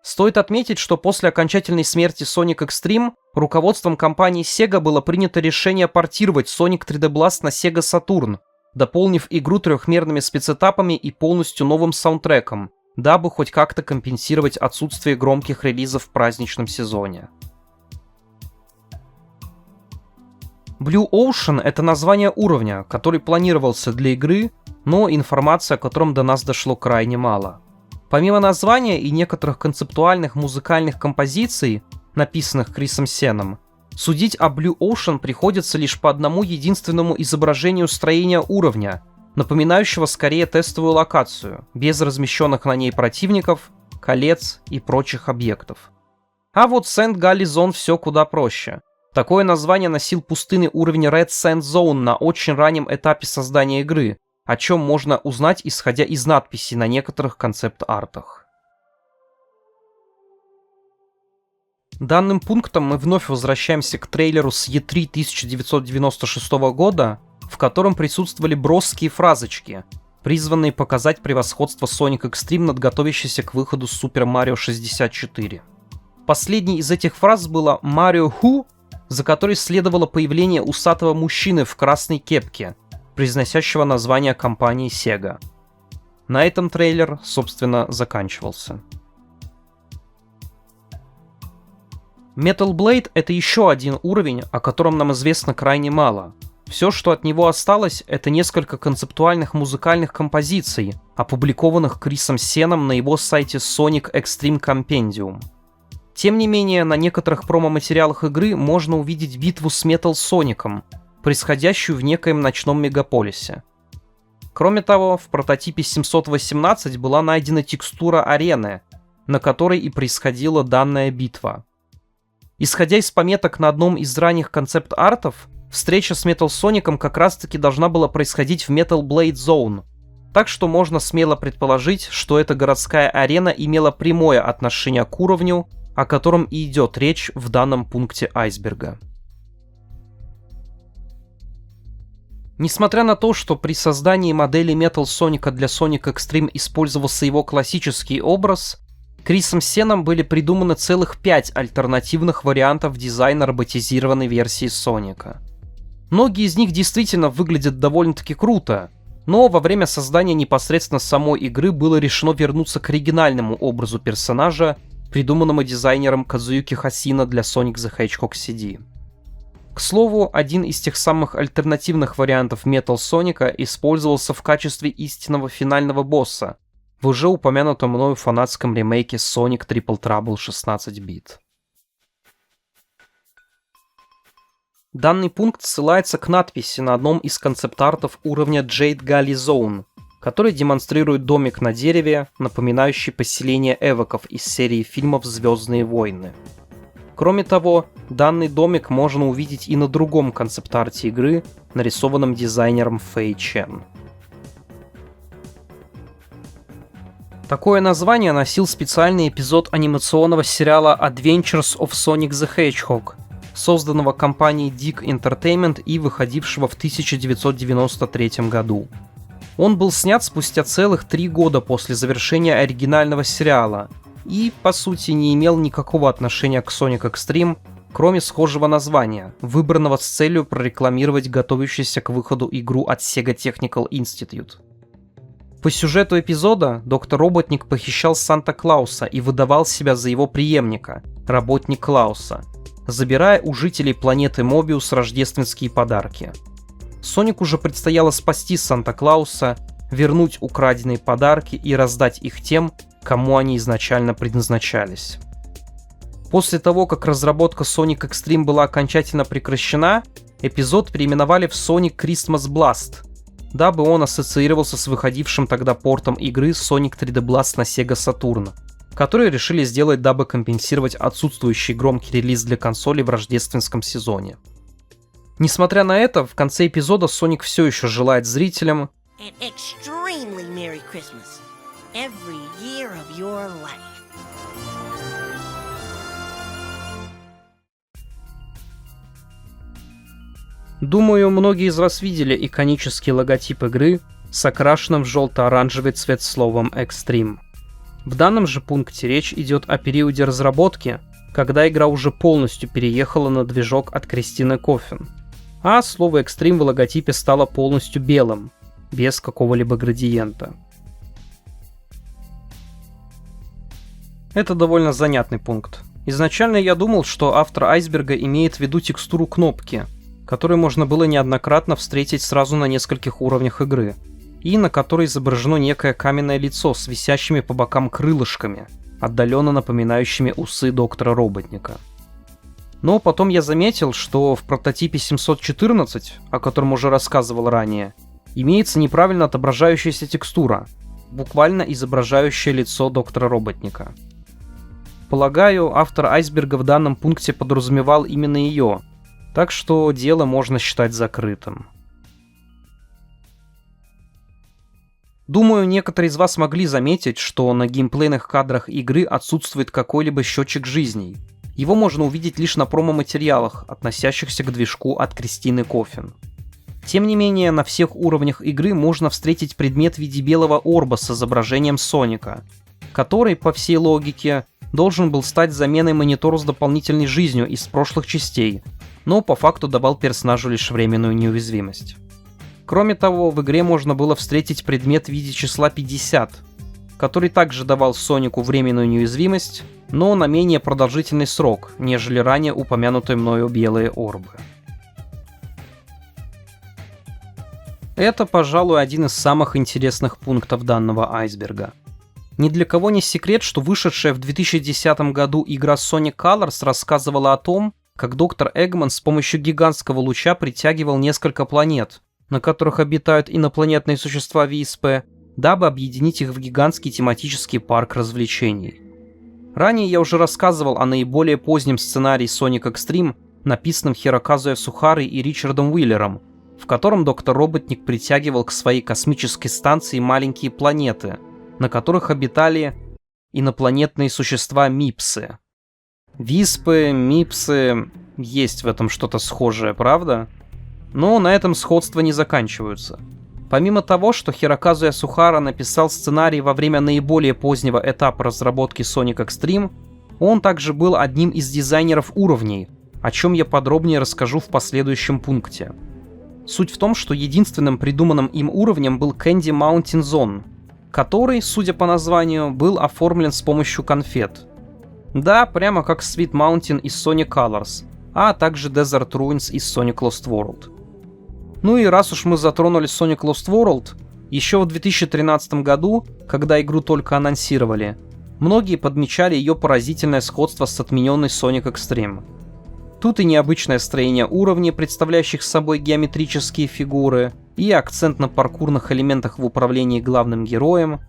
Speaker 1: Стоит отметить, что после окончательной смерти Sonic X-Treme руководством компании Sega было принято решение портировать Sonic 3D Blast на Sega Saturn, дополнив игру трехмерными спецэтапами и полностью новым саундтреком, дабы хоть как-то компенсировать отсутствие громких релизов в праздничном сезоне. Blue Ocean — это название уровня, который планировался для игры, но информации о котором до нас дошло крайне мало. Помимо названия и некоторых концептуальных музыкальных композиций, написанных Крисом Сеном, судить о Blue Ocean приходится лишь по одному единственному изображению строения уровня, напоминающего скорее тестовую локацию, без размещенных на ней противников, колец и прочих объектов. А вот Sand Gully Zone все куда проще. Такое название носил пустынный уровень Red Sand Zone на очень раннем этапе создания игры, о чем можно узнать, исходя из надписей на некоторых концепт-артах. Данным пунктом мы вновь возвращаемся к трейлеру с E3 1996 года, в котором присутствовали броские фразочки, призванные показать превосходство Sonic X-Treme над готовящейся к выходу Super Mario 64. Последней из этих фраз была «Mario Who?», за которой следовало появление усатого мужчины в красной кепке, произносящего название компании Sega. На этом трейлер, собственно, заканчивался. Metal Blade — это еще один уровень, о котором нам известно крайне мало. Все, что от него осталось, это несколько концептуальных музыкальных композиций, опубликованных Крисом Сеном на его сайте Sonic X-Treme Compendium. Тем не менее, на некоторых промо-материалах игры можно увидеть битву с Metal Соником, происходящую в некоем ночном мегаполисе. Кроме того, в прототипе 718 была найдена текстура арены, на которой и происходила данная битва. Исходя из пометок на одном из ранних концепт-артов, встреча с Metal Соником как раз-таки должна была происходить в Metal Blade Zone, так что можно смело предположить, что эта городская арена имела прямое отношение к уровню, о котором и идет речь в данном пункте айсберга. Несмотря на то, что при создании модели Metal Sonic для Sonic X-Treme использовался его классический образ, Крисом Сеном были придуманы целых 5 альтернативных вариантов дизайна роботизированной версии Соника. Многие из них действительно выглядят довольно-таки круто, но во время создания непосредственно самой игры было решено вернуться к оригинальному образу персонажа, придуманному дизайнером Казуюки Хасина для Sonic the Hedgehog CD. К К слову, один из тех самых альтернативных вариантов Metal Соника использовался в качестве истинного финального босса в уже упомянутом мною фанатском ремейке Sonic Triple Trouble 16-бит. Данный пункт ссылается к надписи на одном из концепт-артов уровня Jade Gully Zone, который демонстрирует домик на дереве, напоминающий поселение эвоков из серии фильмов «Звездные войны». Кроме того, данный домик можно увидеть и на другом концепт-арте игры, нарисованном дизайнером Фэй Чен. Такое название носил специальный эпизод анимационного сериала Adventures of Sonic the Hedgehog, созданного компанией Dick Entertainment и выходившего в 1993 году. Он был снят спустя целых 3 года после завершения оригинального сериала и, по сути, не имел никакого отношения к Sonic Extreme, кроме схожего названия, выбранного с целью прорекламировать готовящуюся к выходу игру от Sega Technical Institute. По сюжету эпизода доктор Роботник похищал Санта-Клауса и выдавал себя за его преемника, работник Клауса, забирая у жителей планеты Мобиус рождественские подарки. Сонику же предстояло спасти Санта-Клауса, вернуть украденные подарки и раздать их тем, кому они изначально предназначались. После того, как разработка Sonic Extreme была окончательно прекращена, эпизод переименовали в Sonic Christmas Blast, дабы он ассоциировался с выходившим тогда портом игры Sonic 3D Blast на Sega Saturn, который решили сделать, дабы компенсировать отсутствующий громкий релиз для консолей в рождественском сезоне. Несмотря на это, в конце эпизода Соник все еще желает зрителям
Speaker 2: every year of your life.
Speaker 1: Думаю, многие из вас видели иконический логотип игры с окрашенным в желто-оранжевый цвет словом Extreme. В данном же пункте речь идет о периоде разработки, когда игра уже полностью переехала на движок от Кристины Коффин, а слово Extreme в логотипе стало полностью белым, без какого-либо градиента. Это довольно занятный пункт. Изначально я думал, что автор Айсберга имеет в виду текстуру кнопки, которую можно было неоднократно встретить сразу на нескольких уровнях игры, и на которой изображено некое каменное лицо с висящими по бокам крылышками, отдаленно напоминающими усы доктора Роботника. Но потом я заметил, что в прототипе 714, о котором уже рассказывал ранее, имеется неправильно отображающаяся текстура, буквально изображающая лицо доктора Роботника. Полагаю, автор Айсберга в данном пункте подразумевал именно ее, так что дело можно считать закрытым. Думаю, некоторые из вас могли заметить, что на геймплейных кадрах игры отсутствует какой-либо счетчик жизней. Его можно увидеть лишь на промо-материалах, относящихся к движку от Кристины Коффин. Тем не менее, на всех уровнях игры можно встретить предмет в виде белого орба с изображением Соника, который, по всей логике, должен был стать заменой монитору с дополнительной жизнью из прошлых частей, но по факту давал персонажу лишь временную неуязвимость. Кроме того, в игре можно было встретить предмет в виде числа 50, который также давал Сонику временную неуязвимость, но на менее продолжительный срок, нежели ранее упомянутые мною белые орбы. Это, пожалуй, один из самых интересных пунктов данного айсберга. Ни для кого не секрет, что вышедшая в 2010 году игра Sonic Colors рассказывала о том, как доктор Эггман с помощью гигантского луча притягивал несколько планет, на которых обитают инопланетные существа ВСП, дабы объединить их в гигантский тематический парк развлечений. Ранее я уже рассказывал о наиболее позднем сценарии Sonic Extreme, написанном Хироказуя Сухарой и Ричардом Уиллером, в котором доктор Роботник притягивал к своей космической станции маленькие планеты, на которых обитали инопланетные существа Мипсы. Виспы, Мипсы, есть в этом что-то схожее, правда? Но на этом сходства не заканчиваются. Помимо того, что Хироказуя Сухара написал сценарий во время наиболее позднего этапа разработки Sonic Extreme, он также был одним из дизайнеров уровней, о чем я подробнее расскажу в последующем пункте. Суть в том, что единственным придуманным им уровнем был Candy Mountain Zone, который, судя по названию, был оформлен с помощью конфет. Да, прямо как Sweet Mountain из Sonic Colors, а также Desert Ruins из Sonic Lost World. Ну и раз уж мы затронули Sonic Lost World, еще в 2013 году, когда игру только анонсировали, многие подмечали ее поразительное сходство с отмененной Sonic Extreme. Тут и необычное строение уровней, представляющих собой геометрические фигуры, и акцент на паркурных элементах в управлении главным героем.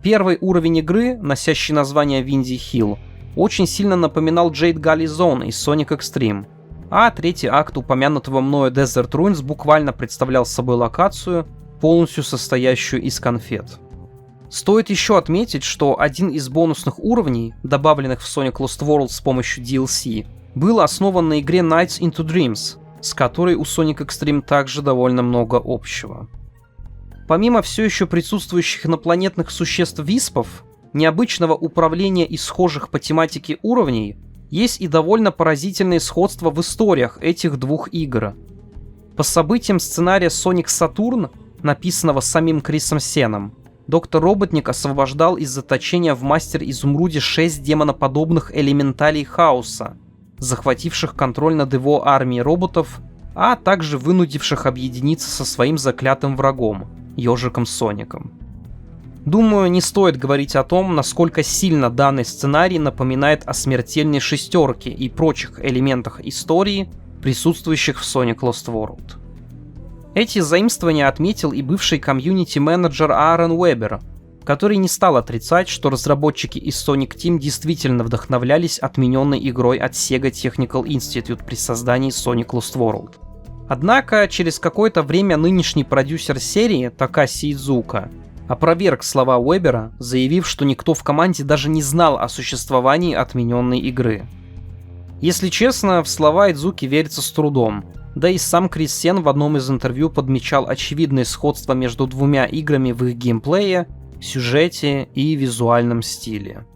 Speaker 1: Первый уровень игры, носящий название Windy Hill, очень сильно напоминал Jade Gully Zone из Sonic Extreme, а третий акт упомянутого мною Desert Ruins буквально представлял собой локацию, полностью состоящую из конфет. Стоит еще отметить, что один из бонусных уровней, добавленных в Sonic Lost World с помощью DLC, был основан на игре Nights into Dreams, с которой у Sonic Extreme также довольно много общего. Помимо все еще присутствующих инопланетных существ-виспов, необычного управления и схожих по тематике уровней, есть и довольно поразительные сходства в историях этих двух игр. По событиям сценария Sonic Saturn, написанного самим Крисом Сеном, Доктор Роботник освобождал из заточения в Мастер-Изумруде 6 демоноподобных элементалей хаоса, захвативших контроль над его армией роботов, а также вынудивших объединиться со своим заклятым врагом, Ёжиком Соником. Думаю, не стоит говорить о том, насколько сильно данный сценарий напоминает о смертельной шестерке и прочих элементах истории, присутствующих в Sonic Lost World. Эти заимствования отметил и бывший комьюнити-менеджер Аарон Уэббер, который не стал отрицать, что разработчики из Sonic Team действительно вдохновлялись отмененной игрой от Sega Technical Institute при создании Sonic Lost World. Однако, через какое-то время нынешний продюсер серии, Такаси Идзука, опроверг слова Уэббера, заявив, что никто в команде даже не знал о существовании отмененной игры. Если честно, в слова Идзуки верится с трудом, да и сам Крис Сен в одном из интервью подмечал очевидное сходство между двумя играми в их геймплее, сюжете и визуальном стиле.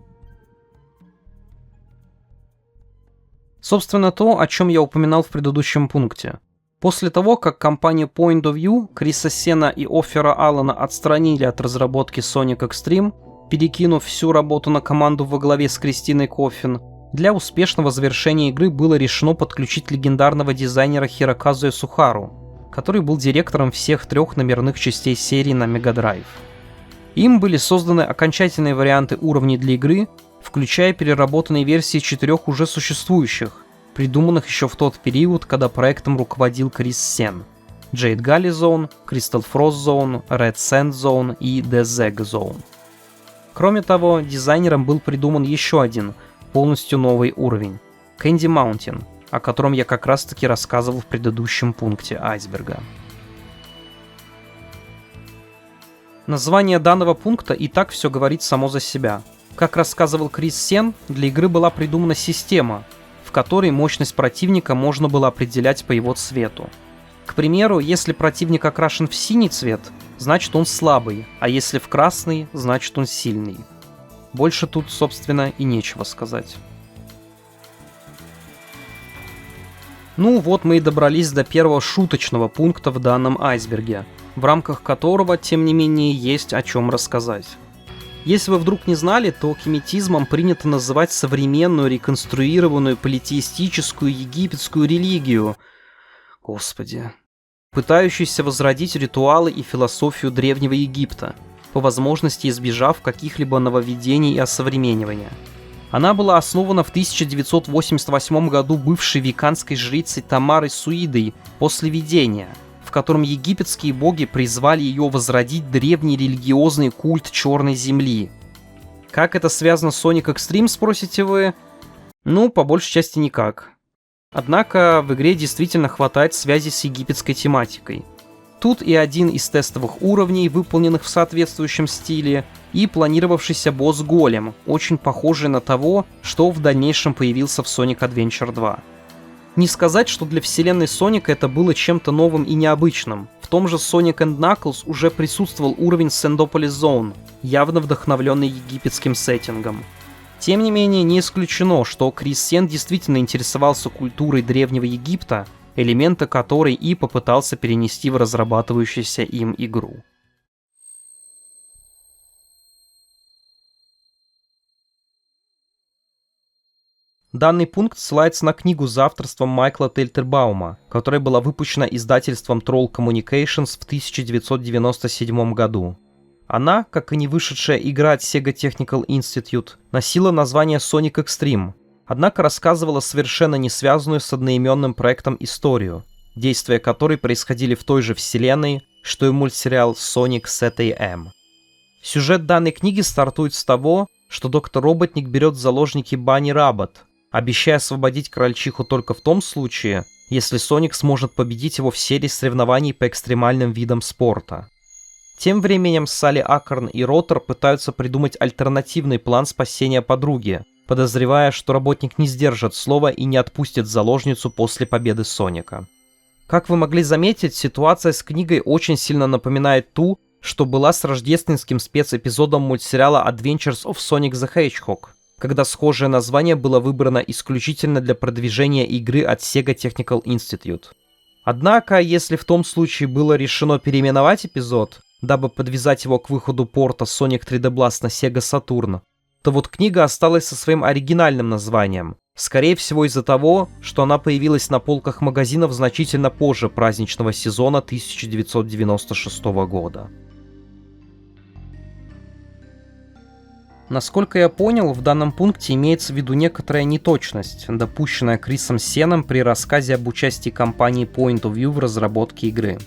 Speaker 1: Собственно, то, о чем я упоминал в предыдущем пункте. После того, как компания Point of View, Криса Сена и Оффера Аллена отстранили от разработки Sonic Extreme, перекинув всю работу на команду во главе с Кристиной Коффин, для успешного завершения игры было решено подключить легендарного дизайнера Хироказуя Сухару, который был директором всех 3 номерных частей серии на Mega Drive. Им были созданы окончательные варианты уровней для игры, включая переработанные версии 4 уже существующих, придуманных еще в тот период, когда проектом руководил Крис Сен: Jade Gully Zone, Crystal Frost Zone, Red Sand Zone и The Zeg Zone. Кроме того, дизайнером был придуман еще один, полностью новый уровень — Candy Mountain, о котором я как раз таки рассказывал в предыдущем пункте айсберга. Название данного пункта и так все говорит само за себя. Как рассказывал Крис Сен, для игры была придумана система, в которой мощность противника можно было определять по его цвету. К примеру, если противник окрашен в синий цвет, значит он слабый, а если в красный, значит он сильный. Больше тут, собственно, и нечего сказать. Ну вот мы и добрались до первого шуточного пункта в данном айсберге, в рамках которого, тем не менее, есть о чем рассказать. Если вы вдруг не знали, то кеметизмом принято называть современную реконструированную политеистическую египетскую религию, пытающуюся возродить ритуалы и философию Древнего Египта, по возможности избежав каких-либо нововведений и осовременивания. Она была основана в 1988 году бывшей веканской жрицей Тамарой Суидой после видения, в котором египетские боги призвали ее возродить древний религиозный культ Черной Земли. Как это связано с Sonic Extreme, спросите вы? Ну, по большей части никак. Однако в игре действительно хватает связи с египетской тематикой. Тут и один из тестовых уровней, выполненных в соответствующем стиле, и планировавшийся босс Голем, очень похожий на того, что в дальнейшем появился в Sonic Adventure 2. Не сказать, что для вселенной Соника это было чем-то новым и необычным. В том же Sonic and Knuckles уже присутствовал уровень Sandopolis Zone, явно вдохновленный египетским сеттингом. Тем не менее, не исключено, что Крис Сен действительно интересовался культурой Древнего Египта, элементы которой и попытался перенести в разрабатывающуюся им игру. Данный пункт ссылается на книгу за авторством Майкла Тельтербаума, которая была выпущена издательством Troll Communications в 1997 году. Она, как и не вышедшая игра от Sega Technical Institute, носила название Sonic Extreme, однако рассказывала совершенно не связанную с одноименным проектом историю, действия которой происходили в той же вселенной, что и мультсериал Sonic SATAM. Сюжет данной книги стартует с того, что доктор Роботник берет в заложники Банни Раббот, обещая освободить крольчиху только в том случае, если Соник сможет победить его в серии соревнований по экстремальным видам спорта. Тем временем Салли Аккорн и Ротор пытаются придумать альтернативный план спасения подруги, подозревая, что работник не сдержит слова и не отпустит заложницу после победы Соника. Как вы могли заметить, ситуация с книгой очень сильно напоминает ту, что была с рождественским спецэпизодом мультсериала Adventures of Sonic the Hedgehog, когда схожее название было выбрано исключительно для продвижения игры от Sega Technical Institute. Однако, если в том случае было решено переименовать эпизод, дабы подвязать его к выходу порта Sonic 3D Blast на Sega Saturn, то вот книга осталась со своим оригинальным названием, скорее всего из-за того, что она появилась на полках магазинов значительно позже праздничного сезона 1996 года. Насколько я понял, в данном пункте имеется в виду некоторая неточность, допущенная Крисом Сеном при рассказе об участии компании Point of View в разработке игры.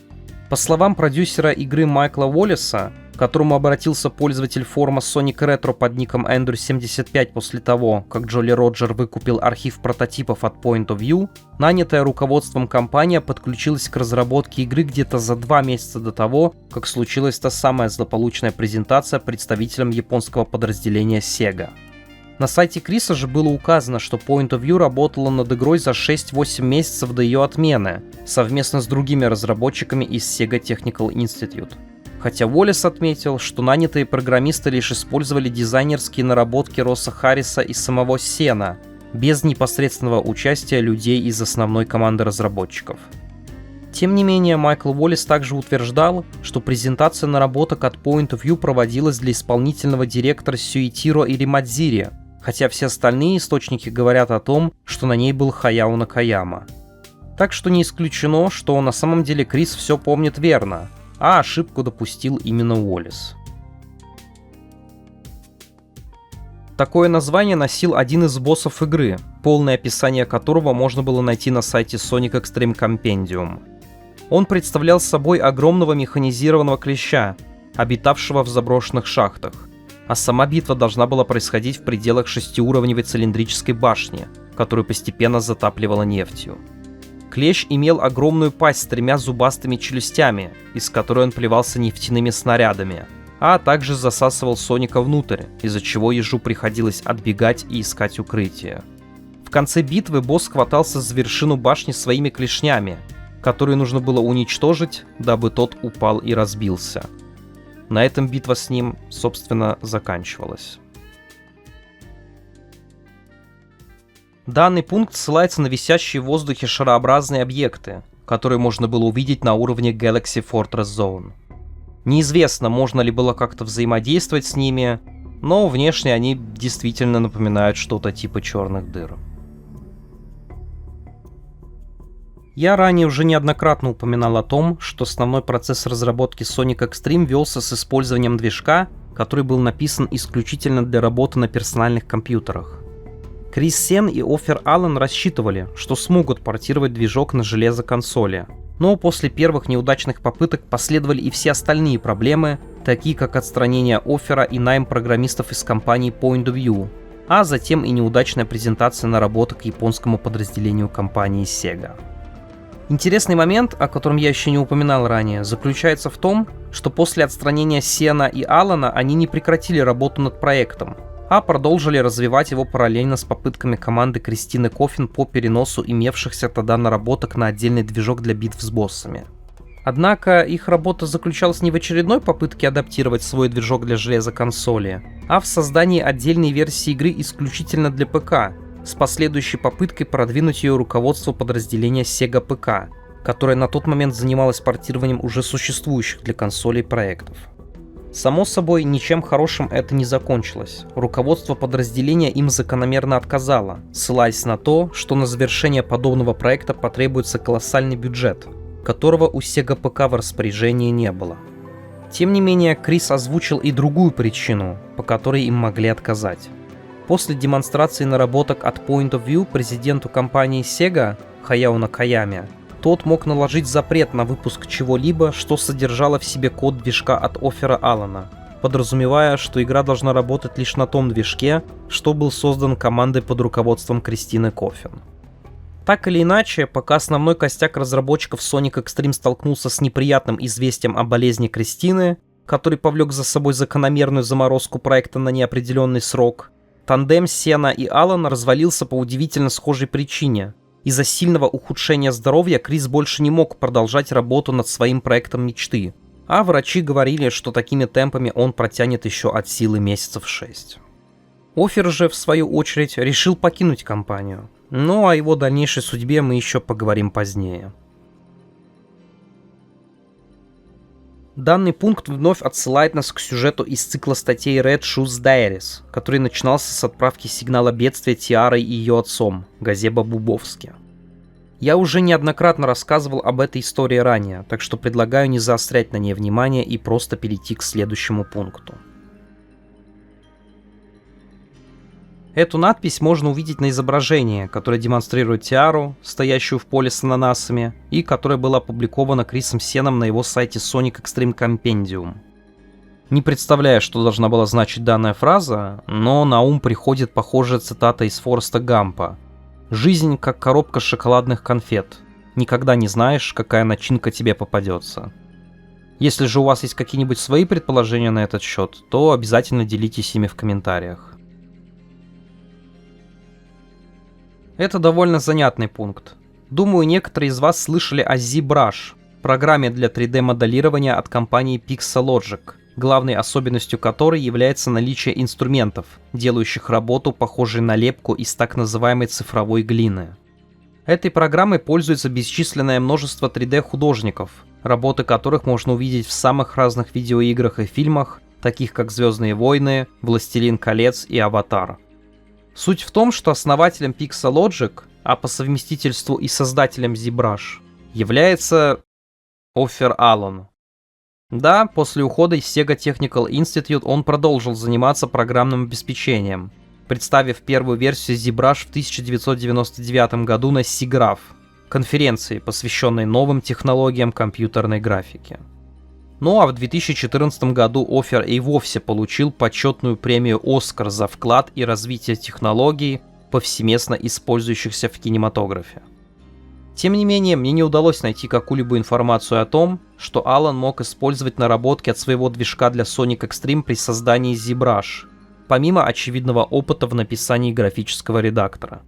Speaker 1: По словам продюсера игры Майкла Уоллеса, к которому обратился пользователь форума Sonic Retro под ником Andrew75 после того, как Джоли Роджер выкупил архив прототипов от Point of View, нанятая руководством компания подключилась к разработке игры где-то за 2 месяца до того, как случилась та самая злополучная презентация представителям японского подразделения Sega. На сайте Криса же было указано, что Point of View работала над игрой за 6-8 месяцев до ее отмены, совместно с другими разработчиками из Sega Technical Institute. Хотя Уоллес отметил, что нанятые программисты лишь использовали дизайнерские наработки Росса Харриса и самого Сена, без непосредственного участия людей из основной команды разработчиков. Тем не менее, Майкл Уоллес также утверждал, что презентация наработок от Point of View проводилась для исполнительного директора Сюитиро Иримадзири, хотя все остальные источники говорят о том, что на ней был Хаяо Накаяма. Так что не исключено, что на самом деле Крис все помнит верно, а ошибку допустил именно Уоллес. Такое название носил один из боссов игры, полное описание которого можно было найти на сайте Sonic Extreme Compendium. Он представлял собой огромного механизированного клеща, обитавшего в заброшенных шахтах, а сама битва должна была происходить в пределах 6-уровневой цилиндрической башни, которую постепенно затапливала нефтью. Клещ имел огромную пасть с 3 зубастыми челюстями, из которой он плевался нефтяными снарядами, а также засасывал Соника внутрь, из-за чего ежу приходилось отбегать и искать укрытие. В конце битвы босс хватался за вершину башни своими клешнями, которые нужно было уничтожить, дабы тот упал и разбился. На этом битва с ним, собственно, заканчивалась. Данный пункт ссылается на висящие в воздухе шарообразные объекты, которые можно было увидеть на уровне Galaxy Fortress Zone. Неизвестно, можно ли было как-то взаимодействовать с ними, но внешне они действительно напоминают что-то типа черных дыр. Я ранее уже неоднократно упоминал о том, что основной процесс разработки Sonic Extreme велся с использованием движка, который был написан исключительно для работы на персональных компьютерах. Крис Сен и Офер Аллен рассчитывали, что смогут портировать движок на железо консоли. Но после первых неудачных попыток последовали и все остальные проблемы, такие как отстранение Офера и найм программистов из компании Point of View, а затем и неудачная презентация наработок японскому подразделению компании Sega. Интересный момент, о котором я еще не упоминал ранее, заключается в том, что после отстранения Сена и Аллена они не прекратили работу над проектом, а продолжили развивать его параллельно с попытками команды Кристины Коффин по переносу имевшихся тогда наработок на отдельный движок для битв с боссами. Однако их работа заключалась не в очередной попытке адаптировать свой движок для железа консоли, а в создании отдельной версии игры исключительно для ПК, с последующей попыткой продвинуть ее руководству подразделения Sega PK, которое на тот момент занималось портированием уже существующих для консолей проектов. Само собой, ничем хорошим это не закончилось. Руководство подразделения им закономерно отказало, ссылаясь на то, что на завершение подобного проекта потребуется колоссальный бюджет, которого у Sega ПК в распоряжении не было. Тем не менее, Крис озвучил и другую причину, по которой им могли отказать. После демонстрации наработок от Point of View президенту компании Sega Хаяо Накаяме, тот мог наложить запрет на выпуск чего-либо, что содержало в себе код движка от Оффера Аллена, подразумевая, что игра должна работать лишь на том движке, что был создан командой под руководством Кристины Коффин. Так или иначе, пока основной костяк разработчиков Sonic Extreme столкнулся с неприятным известием о болезни Кристины, который повлек за собой закономерную заморозку проекта на неопределенный срок, тандем Сена и Аллен развалился по удивительно схожей причине. Из-за сильного ухудшения здоровья Крис больше не мог продолжать работу над своим проектом мечты, а врачи говорили, что такими темпами он протянет еще от силы месяцев 6. Оффер же, в свою очередь, решил покинуть компанию. Ну, о его дальнейшей судьбе мы еще поговорим позднее. Данный пункт вновь отсылает нас к сюжету из цикла статей Red Shoes Diaries, который начинался с отправки сигнала бедствия Тиарой и ее отцом, Газеба Бубовски. Я уже неоднократно рассказывал об этой истории ранее, так что предлагаю не заострять на ней внимание и просто перейти к следующему пункту. Эту надпись можно увидеть на изображении, которое демонстрирует Тиару, стоящую в поле с ананасами, и которое было опубликовано Крисом Сеном на его сайте Sonic Extreme Compendium. Не представляю, что должна была значить данная фраза, но на ум приходит похожая цитата из Фореста Гампа. «Жизнь как коробка шоколадных конфет. Никогда не знаешь, какая начинка тебе попадется». Если же у вас есть какие-нибудь свои предположения на этот счет, то обязательно делитесь ими в комментариях. Это довольно занятный пункт. Думаю, некоторые из вас слышали о ZBrush, программе для 3D-моделирования от компании Pixelogic, главной особенностью которой является наличие инструментов, делающих работу похожей на лепку из так называемой цифровой глины. Этой программой пользуется бесчисленное множество 3D-художников, работы которых можно увидеть в самых разных видеоиграх и фильмах, таких как «Звездные войны», «Властелин колец» и «Аватар». Суть в том, что основателем Pixelogic, а по совместительству и создателем ZBrush, является Оффер Аллен. Да, после ухода из Sega Technical Institute он продолжил заниматься программным обеспечением, представив первую версию ZBrush в 1999 году на SIGGRAPH, конференции, посвященной новым технологиям компьютерной графики. Ну а в 2014 году Оффер и вовсе получил почетную премию «Оскар» за вклад и развитие технологий, повсеместно использующихся в кинематографе. Тем не менее, мне не удалось найти какую-либо информацию о том, что Аллен мог использовать наработки от своего движка для Sonic Extreme при создании ZBrush, помимо очевидного опыта в написании графического редактора.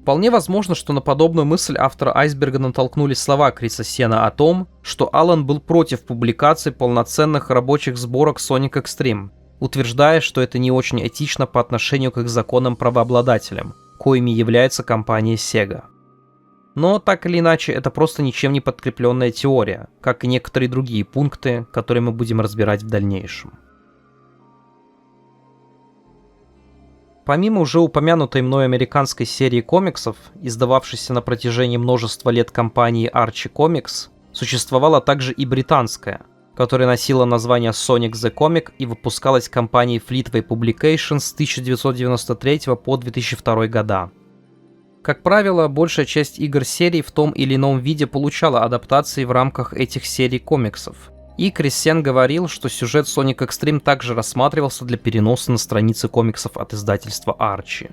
Speaker 1: Вполне возможно, что на подобную мысль автора «Айсберга» натолкнули слова Криса Сена о том, что Аллен был против публикации полноценных рабочих сборок Sonic Extreme, утверждая, что это не очень этично по отношению к их законным правообладателям, коими является компания Sega. Но так или иначе, это просто ничем не подкрепленная теория, как и некоторые другие пункты, которые мы будем разбирать в дальнейшем. Помимо уже упомянутой мной американской серии комиксов, издававшейся на протяжении множества лет компании Archie Comics, существовала также и британская, которая носила название Sonic the Comic и выпускалась компанией Fleetway Publications с 1993 по 2002 года. Как правило, большая часть игр серии в том или ином виде получала адаптации в рамках этих серий комиксов. И Крис Сен говорил, что сюжет Sonic Extreme также рассматривался для переноса на страницы комиксов от издательства Archie.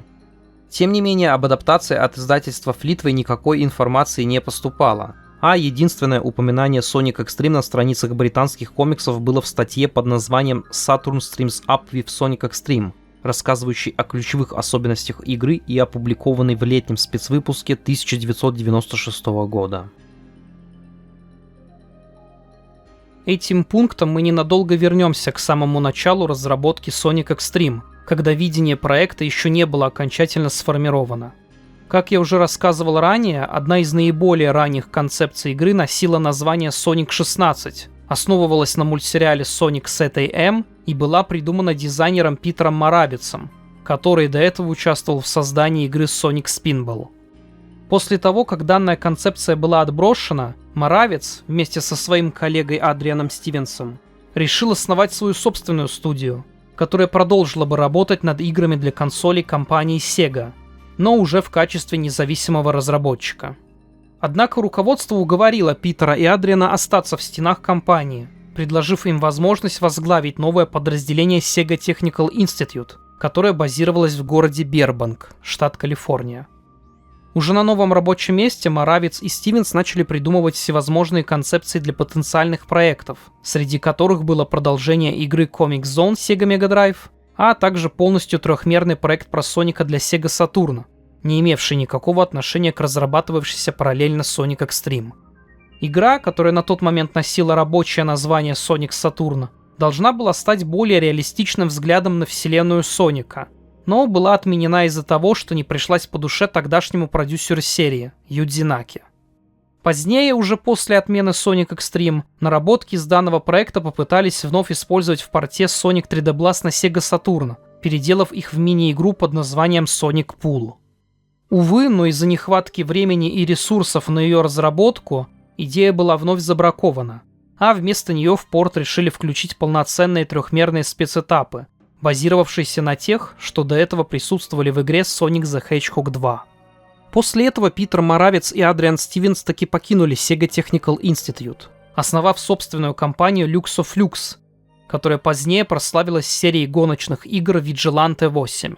Speaker 1: Тем не менее, об адаптации от издательства Fleetway никакой информации не поступало, а единственное упоминание Sonic Extreme на страницах британских комиксов было в статье под названием Saturn Streams Up with Sonic Extreme, рассказывающей о ключевых особенностях игры и опубликованной в летнем спецвыпуске 1996 года. Этим пунктом мы ненадолго вернемся к самому началу разработки Sonic Extreme, когда видение проекта еще не было окончательно сформировано. Как я уже рассказывал ранее, одна из наиболее ранних концепций игры носила название Sonic 16, основывалась на мультсериале Sonic Set AM и была придумана дизайнером Питером Моравицем, который до этого участвовал в создании игры Sonic Spinball. После того, как данная концепция была отброшена, Моравиц вместе со своим коллегой Адрианом Стивенсом решил основать свою собственную студию, которая продолжила бы работать над играми для консолей компании Sega, но уже в качестве независимого разработчика. Однако руководство уговорило Питера и Адриана остаться в стенах компании, предложив им возможность возглавить новое подразделение Sega Technical Institute, которое базировалось в городе Бербанк, штат Калифорния. Уже на новом рабочем месте Моравиц и Стивенс начали придумывать всевозможные концепции для потенциальных проектов, среди которых было продолжение игры Comix Zone Sega Mega Drive, а также полностью трехмерный проект про Соника для Sega Saturn, не имевший никакого отношения к разрабатывавшейся параллельно Sonic Extreme. Игра, которая на тот момент носила рабочее название Sonic Saturn, должна была стать более реалистичным взглядом на вселенную Соника, но была отменена из-за того, что не пришлась по душе тогдашнему продюсеру серии, Юдзи Наки. Позднее, уже после отмены Sonic Extreme, наработки из данного проекта попытались вновь использовать в порте Sonic 3D Blast на Sega Saturn, переделав их в мини-игру под названием Sonic Pool. Увы, но из-за нехватки времени и ресурсов на ее разработку, идея была вновь забракована, а вместо нее в порт решили включить полноценные трехмерные спецэтапы, базировавшиеся на тех, что до этого присутствовали в игре Sonic the Hedgehog 2. После этого Питер Моравиц и Адриан Стивенс таки покинули Sega Technical Institute, основав собственную компанию Luxoflux, которая позднее прославилась серией гоночных игр Vigilante 8.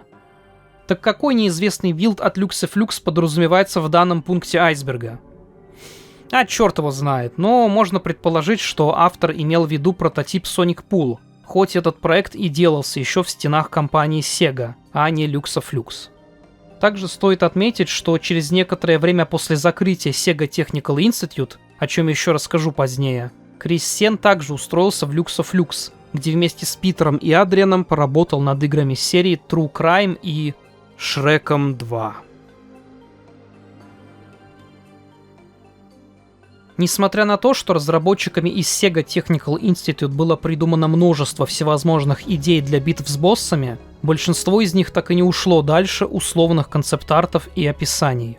Speaker 1: Так какой неизвестный билд от Luxoflux подразумевается в данном пункте айсберга? А черт его знает, но можно предположить, что автор имел в виду прототип Sonic Pool, хоть этот проект и делался еще в стенах компании Sega, а не Luxoflux. Также стоит отметить, что через некоторое время после закрытия Sega Technical Institute, о чем еще расскажу позднее, Крис Сен также устроился в Luxoflux, где вместе с Питером и Адрианом поработал над играми серии True Crime и Шреком 2. Несмотря на то, что разработчиками из Sega Technical Institute было придумано множество всевозможных идей для битв с боссами, большинство из них так и не ушло дальше условных концепт-артов и описаний.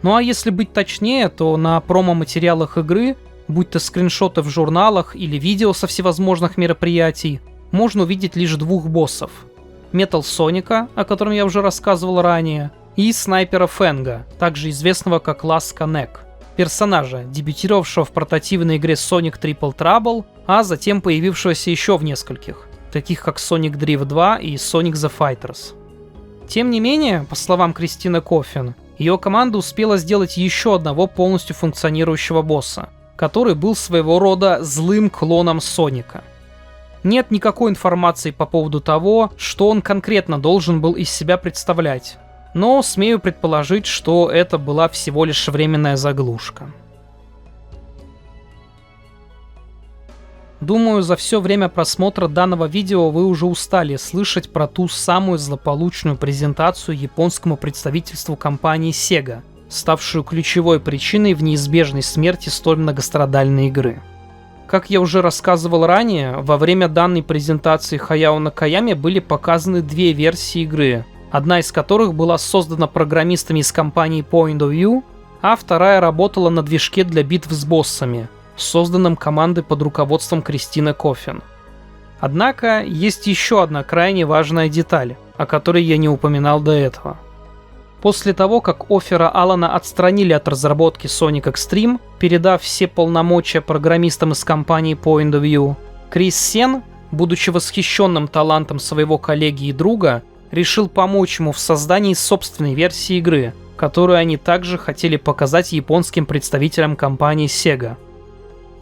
Speaker 1: Ну а если быть точнее, то на промо-материалах игры, будь то скриншоты в журналах или видео со всевозможных мероприятий, можно увидеть лишь двух боссов: Metal Соника, о котором я уже рассказывал ранее, и снайпера Фенга, также известного как Ласка Нек, персонажа, дебютировавшего в портативной игре Sonic Triple Trouble, а затем появившегося еще в нескольких, таких как Sonic Drift 2 и Sonic the Fighters. Тем не менее, по словам Кристины Коффин, ее команда успела сделать еще одного полностью функционирующего босса, который был своего рода злым клоном Соника. Нет никакой информации по поводу того, что он конкретно должен был из себя представлять, но смею предположить, что это была всего лишь временная заглушка. Думаю, за все время просмотра данного видео вы уже устали слышать про ту самую злополучную презентацию японскому представительству компании Sega, ставшую ключевой причиной в неизбежной смерти столь многострадальной игры. Как я уже рассказывал ранее, во время данной презентации Хаяо Накаяме были показаны две версии игры, одна из которых была создана программистами из компании Point of View, а вторая работала на движке для битв с боссами, созданном командой под руководством Кристины Коффин. Однако есть еще одна крайне важная деталь, о которой я не упоминал до этого. После того, как Оффера Аллана отстранили от разработки Sonic Extreme, передав все полномочия программистам из компании Point of View, Крис Сен, будучи восхищенным талантом своего коллеги и друга, решил помочь ему в создании собственной версии игры, которую они также хотели показать японским представителям компании Sega.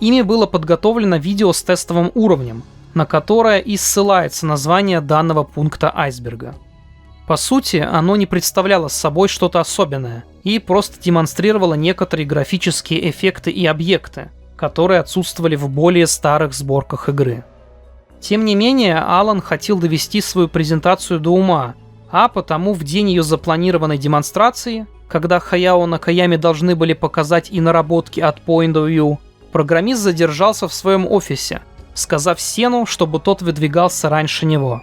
Speaker 1: Ими было подготовлено видео с тестовым уровнем, на которое и ссылается название данного пункта айсберга. По сути, оно не представляло собой что-то особенное и просто демонстрировало некоторые графические эффекты и объекты, которые отсутствовали в более старых сборках игры. Тем не менее, Аллан хотел довести свою презентацию до ума, а потому в день ее запланированной демонстрации, когда Хаяо Накаяме должны были показать и наработки от Point of View, Программист задержался в своем офисе, сказав Сену, чтобы тот выдвигался раньше него.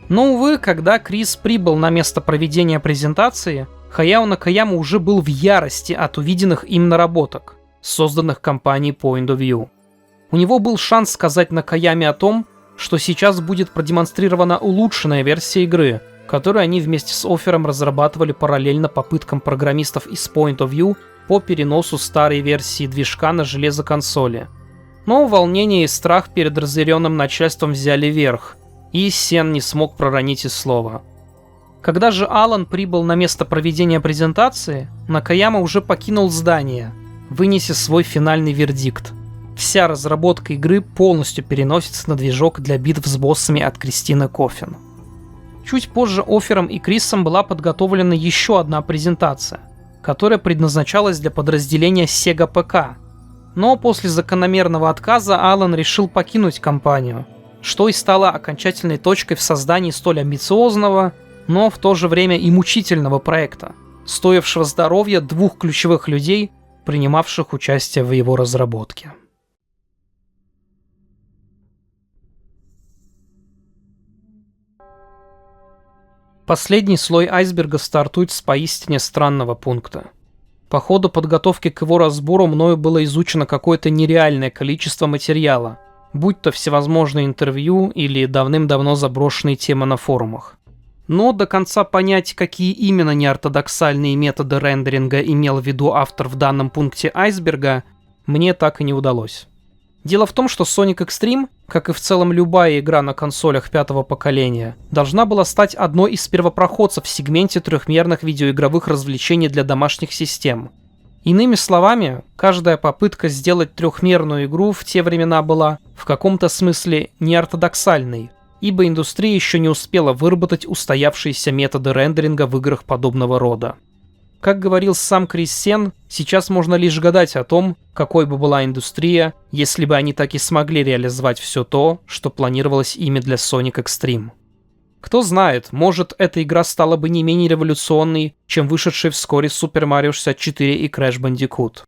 Speaker 1: Но, увы, когда Крис прибыл на место проведения презентации, Хаяо Накаяма уже был в ярости от увиденных им наработок, созданных компанией Point of View. У него был шанс сказать Накаяме о том, что сейчас будет продемонстрирована улучшенная версия игры, которую они вместе с Оффером разрабатывали параллельно попыткам программистов из Point of View по переносу старой версии движка на железо консоли. Но волнение и страх перед разъяренным начальством взяли верх, и Сен не смог проронить и слова. Когда же Алан прибыл на место проведения презентации, Накаяма уже покинул здание, вынеся свой финальный вердикт. Вся разработка игры полностью переносится на движок для битв с боссами от Кристины Коффин. Чуть позже Оффером и Крисом была подготовлена еще одна презентация, которая предназначалась для подразделения Sega PK. Но после закономерного отказа Алан решил покинуть компанию, что и стало окончательной точкой в создании столь амбициозного, но в то же время и мучительного проекта, стоившего здоровья двух ключевых людей, принимавших участие в его разработке. Последний слой айсберга стартует с поистине странного пункта. По ходу подготовки к его разбору мною было изучено какое-то нереальное количество материала, будь то всевозможные интервью или давным-давно заброшенные темы на форумах. Но до конца понять, какие именно неортодоксальные методы рендеринга имел в виду автор в данном пункте айсберга, мне так и не удалось. Дело в том, что Sonic X-Treme, как и в целом любая игра на консолях пятого поколения, должна была стать одной из первопроходцев в сегменте трехмерных видеоигровых развлечений для домашних систем. Иными словами, каждая попытка сделать трехмерную игру в те времена была в каком-то смысле неортодоксальной, ибо индустрия еще не успела выработать устоявшиеся методы рендеринга в играх подобного рода. Как говорил сам Крис Сен, сейчас можно лишь гадать о том, какой бы была индустрия, если бы они так и смогли реализовать все то, что планировалось ими для Sonic X-Treme. Кто знает, может, эта игра стала бы не менее революционной, чем вышедшие вскоре Super Mario 64 и Crash Bandicoot.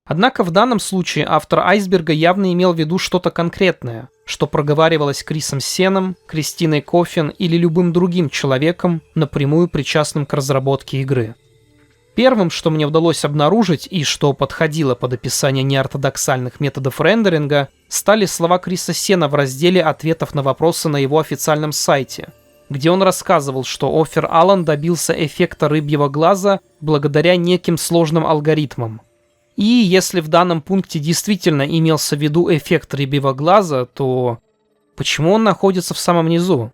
Speaker 1: Однако в данном случае автор айсберга явно имел в виду что-то конкретное, что проговаривалось Крисом Сеном, Кристиной Коффин или любым другим человеком, напрямую причастным к разработке игры. Первым, что мне удалось обнаружить и что подходило под описание неортодоксальных методов рендеринга, стали слова Криса Сена в разделе ответов на вопросы на его официальном сайте, где он рассказывал, что Оффер Алан добился эффекта рыбьего глаза благодаря неким сложным алгоритмам. И если в данном пункте действительно имелся в виду эффект рыбьего глаза, то почему он находится в самом низу?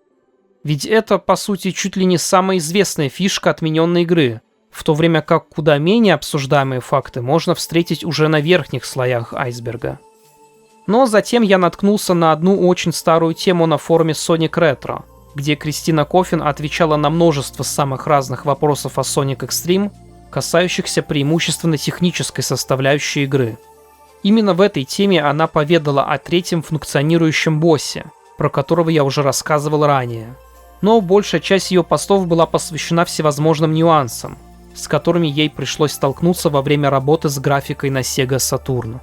Speaker 1: Ведь это, по сути, чуть ли не самая известная фишка отмененной игры, в то время как куда менее обсуждаемые факты можно встретить уже на верхних слоях айсберга. Но затем я наткнулся на одну очень старую тему на форуме Sonic Retro, где Кристина Коффин отвечала на множество самых разных вопросов о Sonic X-Treme, касающихся преимущественно технической составляющей игры. Именно в этой теме она поведала о третьем функционирующем боссе, про которого я уже рассказывал ранее. Но большая часть ее постов была посвящена всевозможным нюансам, с которыми ей пришлось столкнуться во время работы с графикой на Sega Saturn.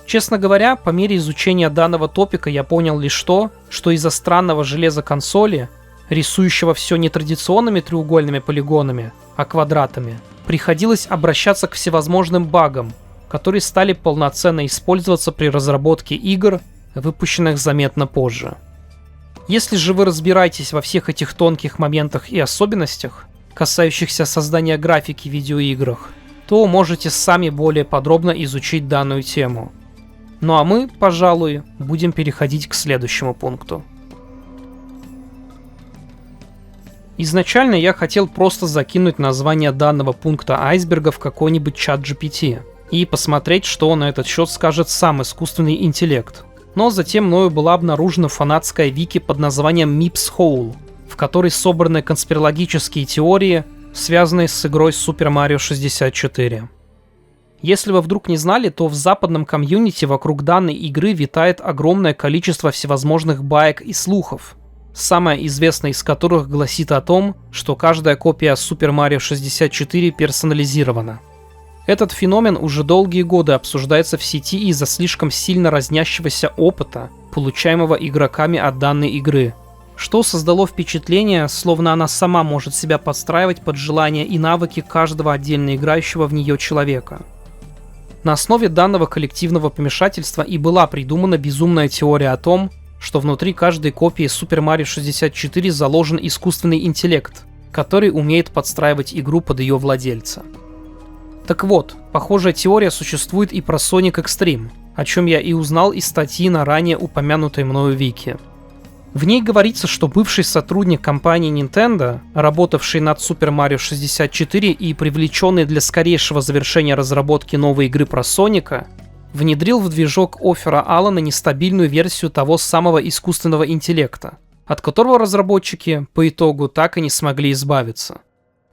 Speaker 1: Честно говоря, по мере изучения данного топика я понял лишь то, что из-за странного железа консоли, рисующего все не традиционными треугольными полигонами, а квадратами, приходилось обращаться к всевозможным багам, которые стали полноценно использоваться при разработке игр, выпущенных заметно позже. Если же вы разбираетесь во всех этих тонких моментах и особенностях, касающихся создания графики в видеоиграх, то можете сами более подробно изучить данную тему. Ну а мы, пожалуй, будем переходить к следующему пункту. Изначально я хотел просто закинуть название данного пункта айсберга в какой-нибудь чат GPT и посмотреть, что на этот счет скажет сам искусственный интеллект. Но затем мною была обнаружена фанатская вики под названием Mips Hole, в которой собраны конспирологические теории, связанные с игрой Super Mario 64. Если вы вдруг не знали, то в западном комьюнити вокруг данной игры витает огромное количество всевозможных баек и слухов, самая известная из которых гласит о том, что каждая копия Super Mario 64 персонализирована. Этот феномен уже долгие годы обсуждается в сети из-за слишком сильно разнящегося опыта, получаемого игроками от данной игры, что создало впечатление, словно она сама может себя подстраивать под желания и навыки каждого отдельно играющего в нее человека. На основе данного коллективного помешательства и была придумана безумная теория о том, что внутри каждой копии Super Mario 64 заложен искусственный интеллект, который умеет подстраивать игру под ее владельца. Так вот, похожая теория существует и про Sonic Extreme, о чем я и узнал из статьи на ранее упомянутой мною вики. В ней говорится, что бывший сотрудник компании Nintendo, работавший над Super Mario 64 и привлеченный для скорейшего завершения разработки новой игры про Соника, внедрил в движок Оффера Аллена нестабильную версию того самого искусственного интеллекта, от которого разработчики по итогу так и не смогли избавиться.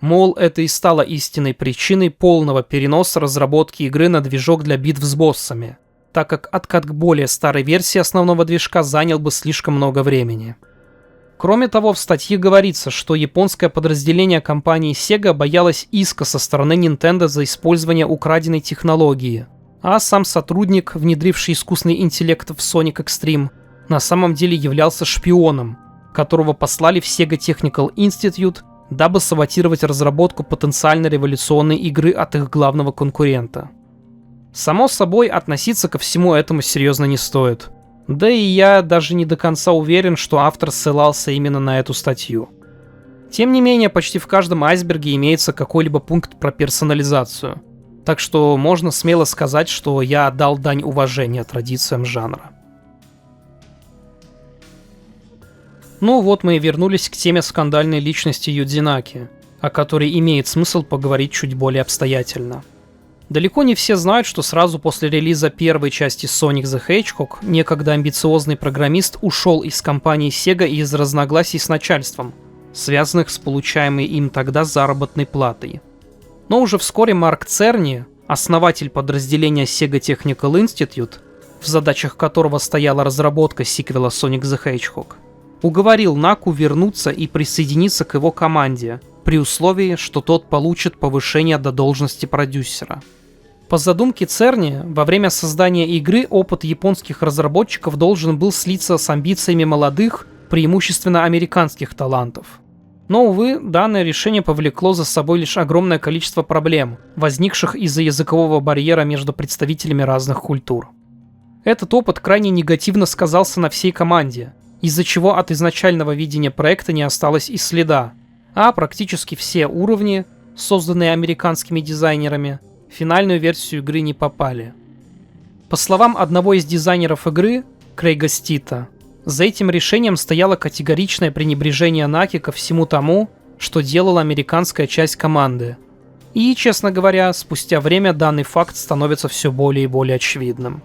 Speaker 1: Мол, это и стало истинной причиной полного переноса разработки игры на движок для битв с боссами, так как откат к более старой версии основного движка занял бы слишком много времени. Кроме того, в статье говорится, что японское подразделение компании Sega боялось иска со стороны Nintendo за использование украденной технологии, а сам сотрудник, внедривший искусственный интеллект в Sonic Extreme, на самом деле являлся шпионом, которого послали в Sega Technical Institute, дабы саботировать разработку потенциально революционной игры от их главного конкурента. Само собой, относиться ко всему этому серьезно не стоит. Да и я даже не до конца уверен, что автор ссылался именно на эту статью. Тем не менее, почти в каждом айсберге имеется какой-либо пункт про персонализацию. Так что можно смело сказать, что я отдал дань уважения традициям жанра. Ну вот мы и вернулись к теме скандальной личности Юдзи Наки, о которой имеет смысл поговорить чуть более обстоятельно. Далеко не все знают, что сразу после релиза первой части Sonic the Hedgehog некогда амбициозный программист ушел из компании Sega из разногласий с начальством, связанных с получаемой им тогда заработной платой. Но уже вскоре Марк Церни, основатель подразделения Sega Technical Institute, в задачах которого стояла разработка сиквела Sonic the Hedgehog, уговорил Наку вернуться и присоединиться к его команде, при условии, что тот получит повышение до должности продюсера. По задумке Церни, во время создания игры опыт японских разработчиков должен был слиться с амбициями молодых, преимущественно американских талантов. Но, увы, данное решение повлекло за собой лишь огромное количество проблем, возникших из-за языкового барьера между представителями разных культур. Этот опыт крайне негативно сказался на всей команде, из-за чего от изначального видения проекта не осталось и следа, а практически все уровни, созданные американскими дизайнерами, в финальную версию игры не попали. По словам одного из дизайнеров игры, Крейга Стита, за этим решением стояло категоричное пренебрежение Наки ко всему тому, что делала американская часть команды. И, честно говоря, спустя время данный факт становится все более и более очевидным.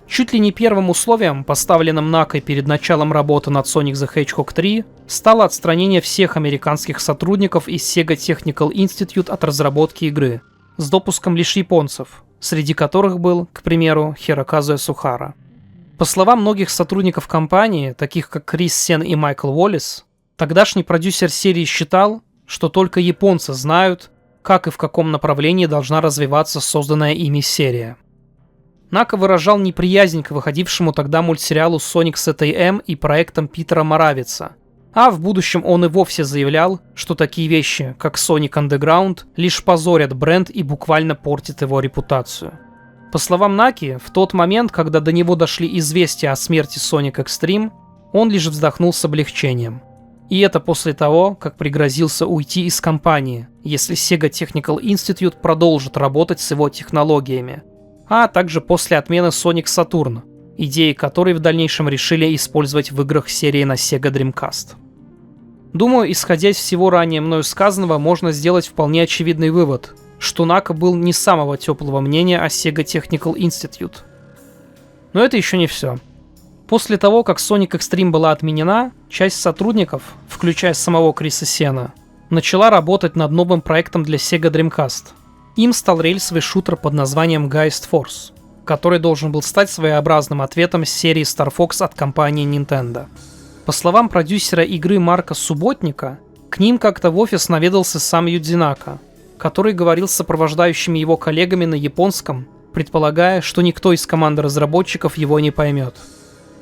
Speaker 1: Чуть ли не первым условием, поставленным Накой перед началом работы над Sonic the Hedgehog 3, стало отстранение всех американских сотрудников из Sega Technical Institute от разработки игры, с допуском лишь японцев, среди которых был, к примеру, Хироказуя Сухара. По словам многих сотрудников компании, таких как Крис Сен и Майкл Уоллес, тогдашний продюсер серии считал, что только японцы знают, как и в каком направлении должна развиваться созданная ими серия. Нака выражал неприязнь к выходившему тогда мультсериалу Sonic STM и проектам Питера Моравица, а в будущем он и вовсе заявлял, что такие вещи, как Sonic Underground, лишь позорят бренд и буквально портят его репутацию. По словам Наки, в тот момент, когда до него дошли известия о смерти Sonic Extreme, он лишь вздохнул с облегчением. И это после того, как пригрозился уйти из компании, если Sega Technical Institute продолжит работать с его технологиями, а также после отмены Sonic Saturn, идеи которой в дальнейшем решили использовать в играх серии на Sega Dreamcast. Думаю, исходя из всего ранее мною сказанного, можно сделать вполне очевидный вывод, что Нака был не самого теплого мнения о Sega Technical Institute. Но это еще не все. После того, как Sonic Extreme была отменена, часть сотрудников, включая самого Криса Сена, начала работать над новым проектом для Sega Dreamcast. Им стал рельсовый шутер под названием Geist Force, который должен был стать своеобразным ответом серии Star Fox от компании Nintendo. По словам продюсера игры Марка Субботника, к ним как-то в офис наведался сам Юдзи Нака, который говорил с сопровождающими его коллегами на японском, предполагая, что никто из команды разработчиков его не поймет.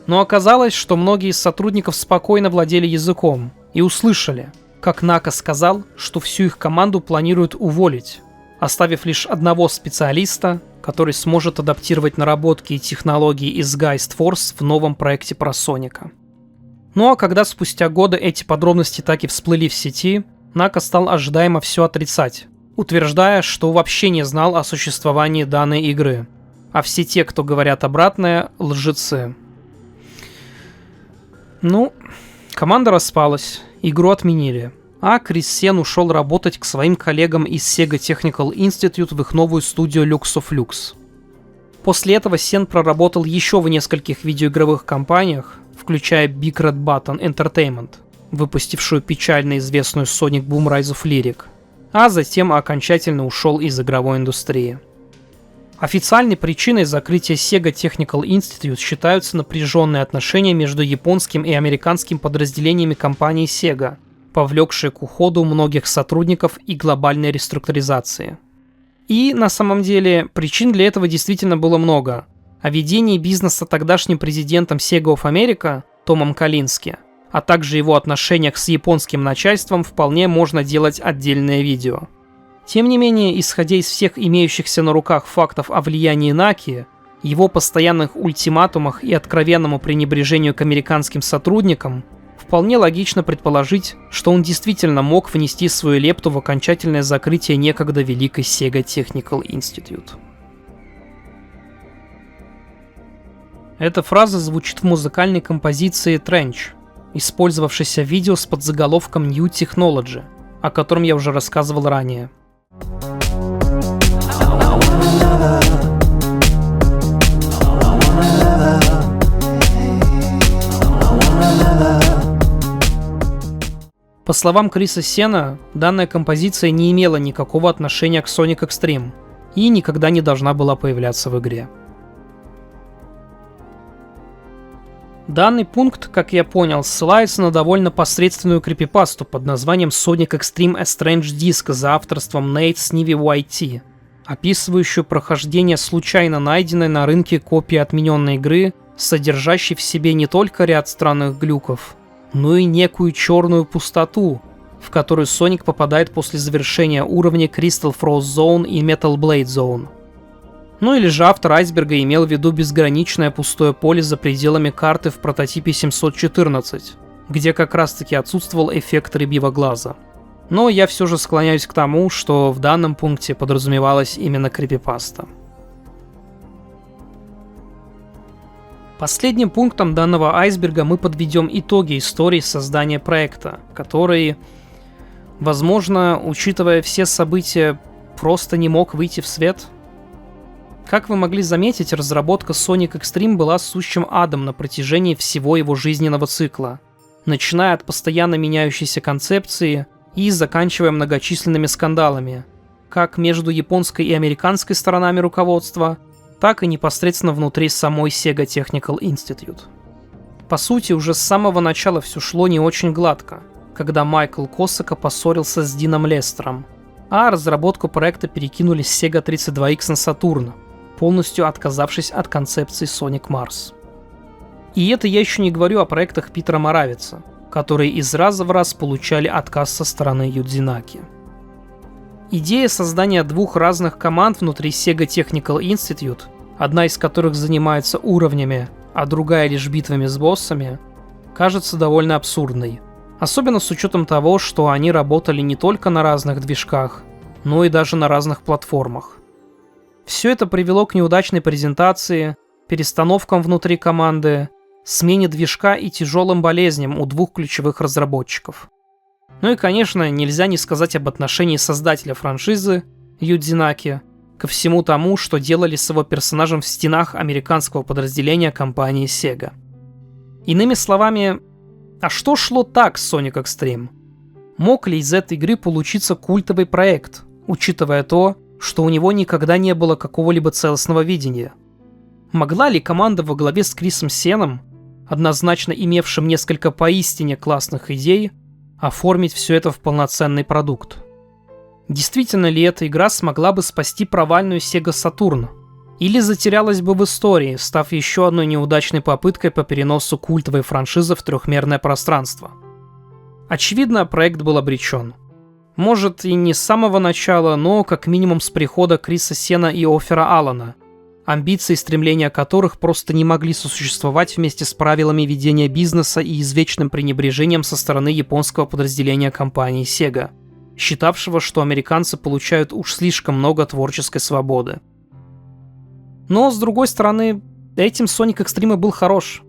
Speaker 1: Но оказалось, что многие из сотрудников спокойно владели языком и услышали, как Нака сказал, что всю их команду планируют уволить, оставив лишь одного специалиста, который сможет адаптировать наработки и технологии из Geist Force в новом проекте про Соника. Ну а когда спустя годы эти подробности так и всплыли в сети, Нака стал ожидаемо все отрицать, утверждая, что вообще не знал о существовании данной игры, а все те, кто говорят обратное, лжецы. Ну, команда распалась, игру отменили, а Крис Сен ушел работать к своим коллегам из Sega Technical Institute в их новую студию Lux of Lux. После этого Сен проработал еще в нескольких видеоигровых компаниях, включая Big Red Button Entertainment, выпустившую печально известную Sonic Boom Rise of Lyric, а затем окончательно ушел из игровой индустрии. Официальной причиной закрытия Sega Technical Institute считаются напряженные отношения между японским и американским подразделениями компании Sega, повлекшие к уходу многих сотрудников и глобальной реструктуризации. И, на самом деле, причин для этого действительно было много. О ведении бизнеса тогдашним президентом Sega of America Томом Коллински, а также его отношениях с японским начальством вполне можно делать отдельное видео. Тем не менее, исходя из всех имеющихся на руках фактов о влиянии Наки, его постоянных ультиматумах и откровенному пренебрежению к американским сотрудникам, вполне логично предположить, что он действительно мог внести свою лепту в окончательное закрытие некогда великой Sega Technical Institute. Эта фраза звучит в музыкальной композиции Trench, использовавшейся в видео с подзаголовком New Technology, о котором я уже рассказывал ранее. По словам Криса Сена, данная композиция не имела никакого отношения к Sonic Extreme и никогда не должна была появляться в игре. Данный пункт, как я понял, ссылается на довольно посредственную крипипасту под названием Sonic Extreme A Strange Disc за авторством Nate Snivy YT, описывающую прохождение случайно найденной на рынке копии отмененной игры, содержащей в себе не только ряд странных глюков, но и некую черную пустоту, в которую Соник попадает после завершения уровня Crystal Frost Zone и Metal Blade Zone. Ну или же автор Айсберга имел в виду безграничное пустое поле за пределами карты в прототипе 714, где как раз таки отсутствовал эффект рыбьего глаза. Но я все же склоняюсь к тому, что в данном пункте подразумевалась именно крипипаста. Последним пунктом данного айсберга мы подведем итоги истории создания проекта, который, возможно, учитывая все события, просто не мог выйти в свет. Как вы могли заметить, разработка Sonic Extreme была сущим адом на протяжении всего его жизненного цикла, начиная от постоянно меняющейся концепции и заканчивая многочисленными скандалами, как между японской и американской сторонами руководства, так и непосредственно внутри самой Sega Technical Institute. По сути, уже с самого начала все шло не очень гладко, когда Майкл Косака поссорился с Дином Лестером, а разработку проекта перекинули с Sega 32X на Saturn, полностью отказавшись от концепции Sonic Mars. И это я еще не говорю о проектах Питера Моравица, которые из раза в раз получали отказ со стороны Юдзинаки. Идея создания двух разных команд внутри Sega Technical Institute, одна из которых занимается уровнями, а другая лишь битвами с боссами, кажется довольно абсурдной. Особенно с учетом того, что они работали не только на разных движках, но и даже на разных платформах. Все это привело к неудачной презентации, перестановкам внутри команды, смене движка и тяжелым болезням у двух ключевых разработчиков. Ну и, конечно, нельзя не сказать об отношении создателя франшизы, Юдзинаки, ко всему тому, что делали с его персонажем в стенах американского подразделения компании Sega. Иными словами, а что шло так с Sonic Extreme? Мог ли из этой игры получиться культовый проект, учитывая то, что у него никогда не было какого-либо целостного видения? Могла ли команда во главе с Крисом Сеном, однозначно имевшим несколько поистине классных идей, оформить все это в полноценный продукт? Действительно ли эта игра смогла бы спасти провальную Sega Saturn? Или затерялась бы в истории, став еще одной неудачной попыткой по переносу культовой франшизы в трехмерное пространство? Очевидно, проект был обречен. Может, и не с самого начала, но как минимум с прихода Криса Сена и Оффера Аллана, амбиции и стремления которых просто не могли сосуществовать вместе с правилами ведения бизнеса и извечным пренебрежением со стороны японского подразделения компании Sega, считавшего, что американцы получают уж слишком много творческой свободы. Но, с другой стороны, этим Sonic Extreme был хорош.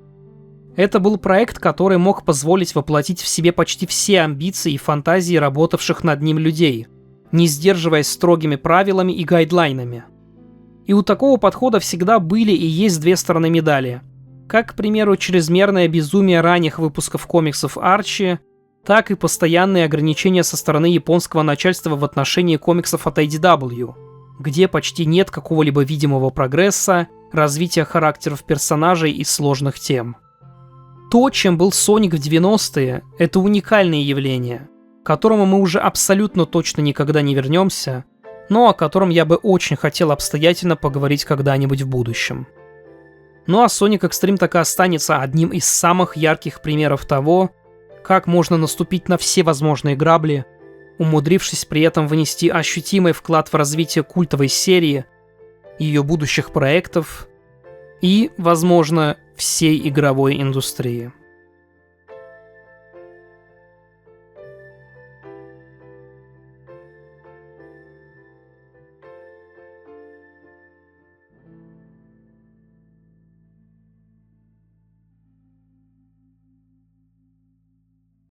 Speaker 1: Это был проект, который мог позволить воплотить в себе почти все амбиции и фантазии работавших над ним людей, не сдерживаясь строгими правилами и гайдлайнами. И у такого подхода всегда были и есть две стороны медали. Как, к примеру, чрезмерное безумие ранних выпусков комиксов Арчи, так и постоянные ограничения со стороны японского начальства в отношении комиксов от IDW, где почти нет какого-либо видимого прогресса, развития характеров персонажей и сложных тем. То, чем был Соник в 90-е, это уникальное явление, к которому мы уже абсолютно точно никогда не вернемся, но о котором я бы очень хотел обстоятельно поговорить когда-нибудь в будущем. Ну а Sonic Extreme так и останется одним из самых ярких примеров того, как можно наступить на все возможные грабли, умудрившись при этом внести ощутимый вклад в развитие культовой серии, ее будущих проектов и, возможно, всей игровой индустрии.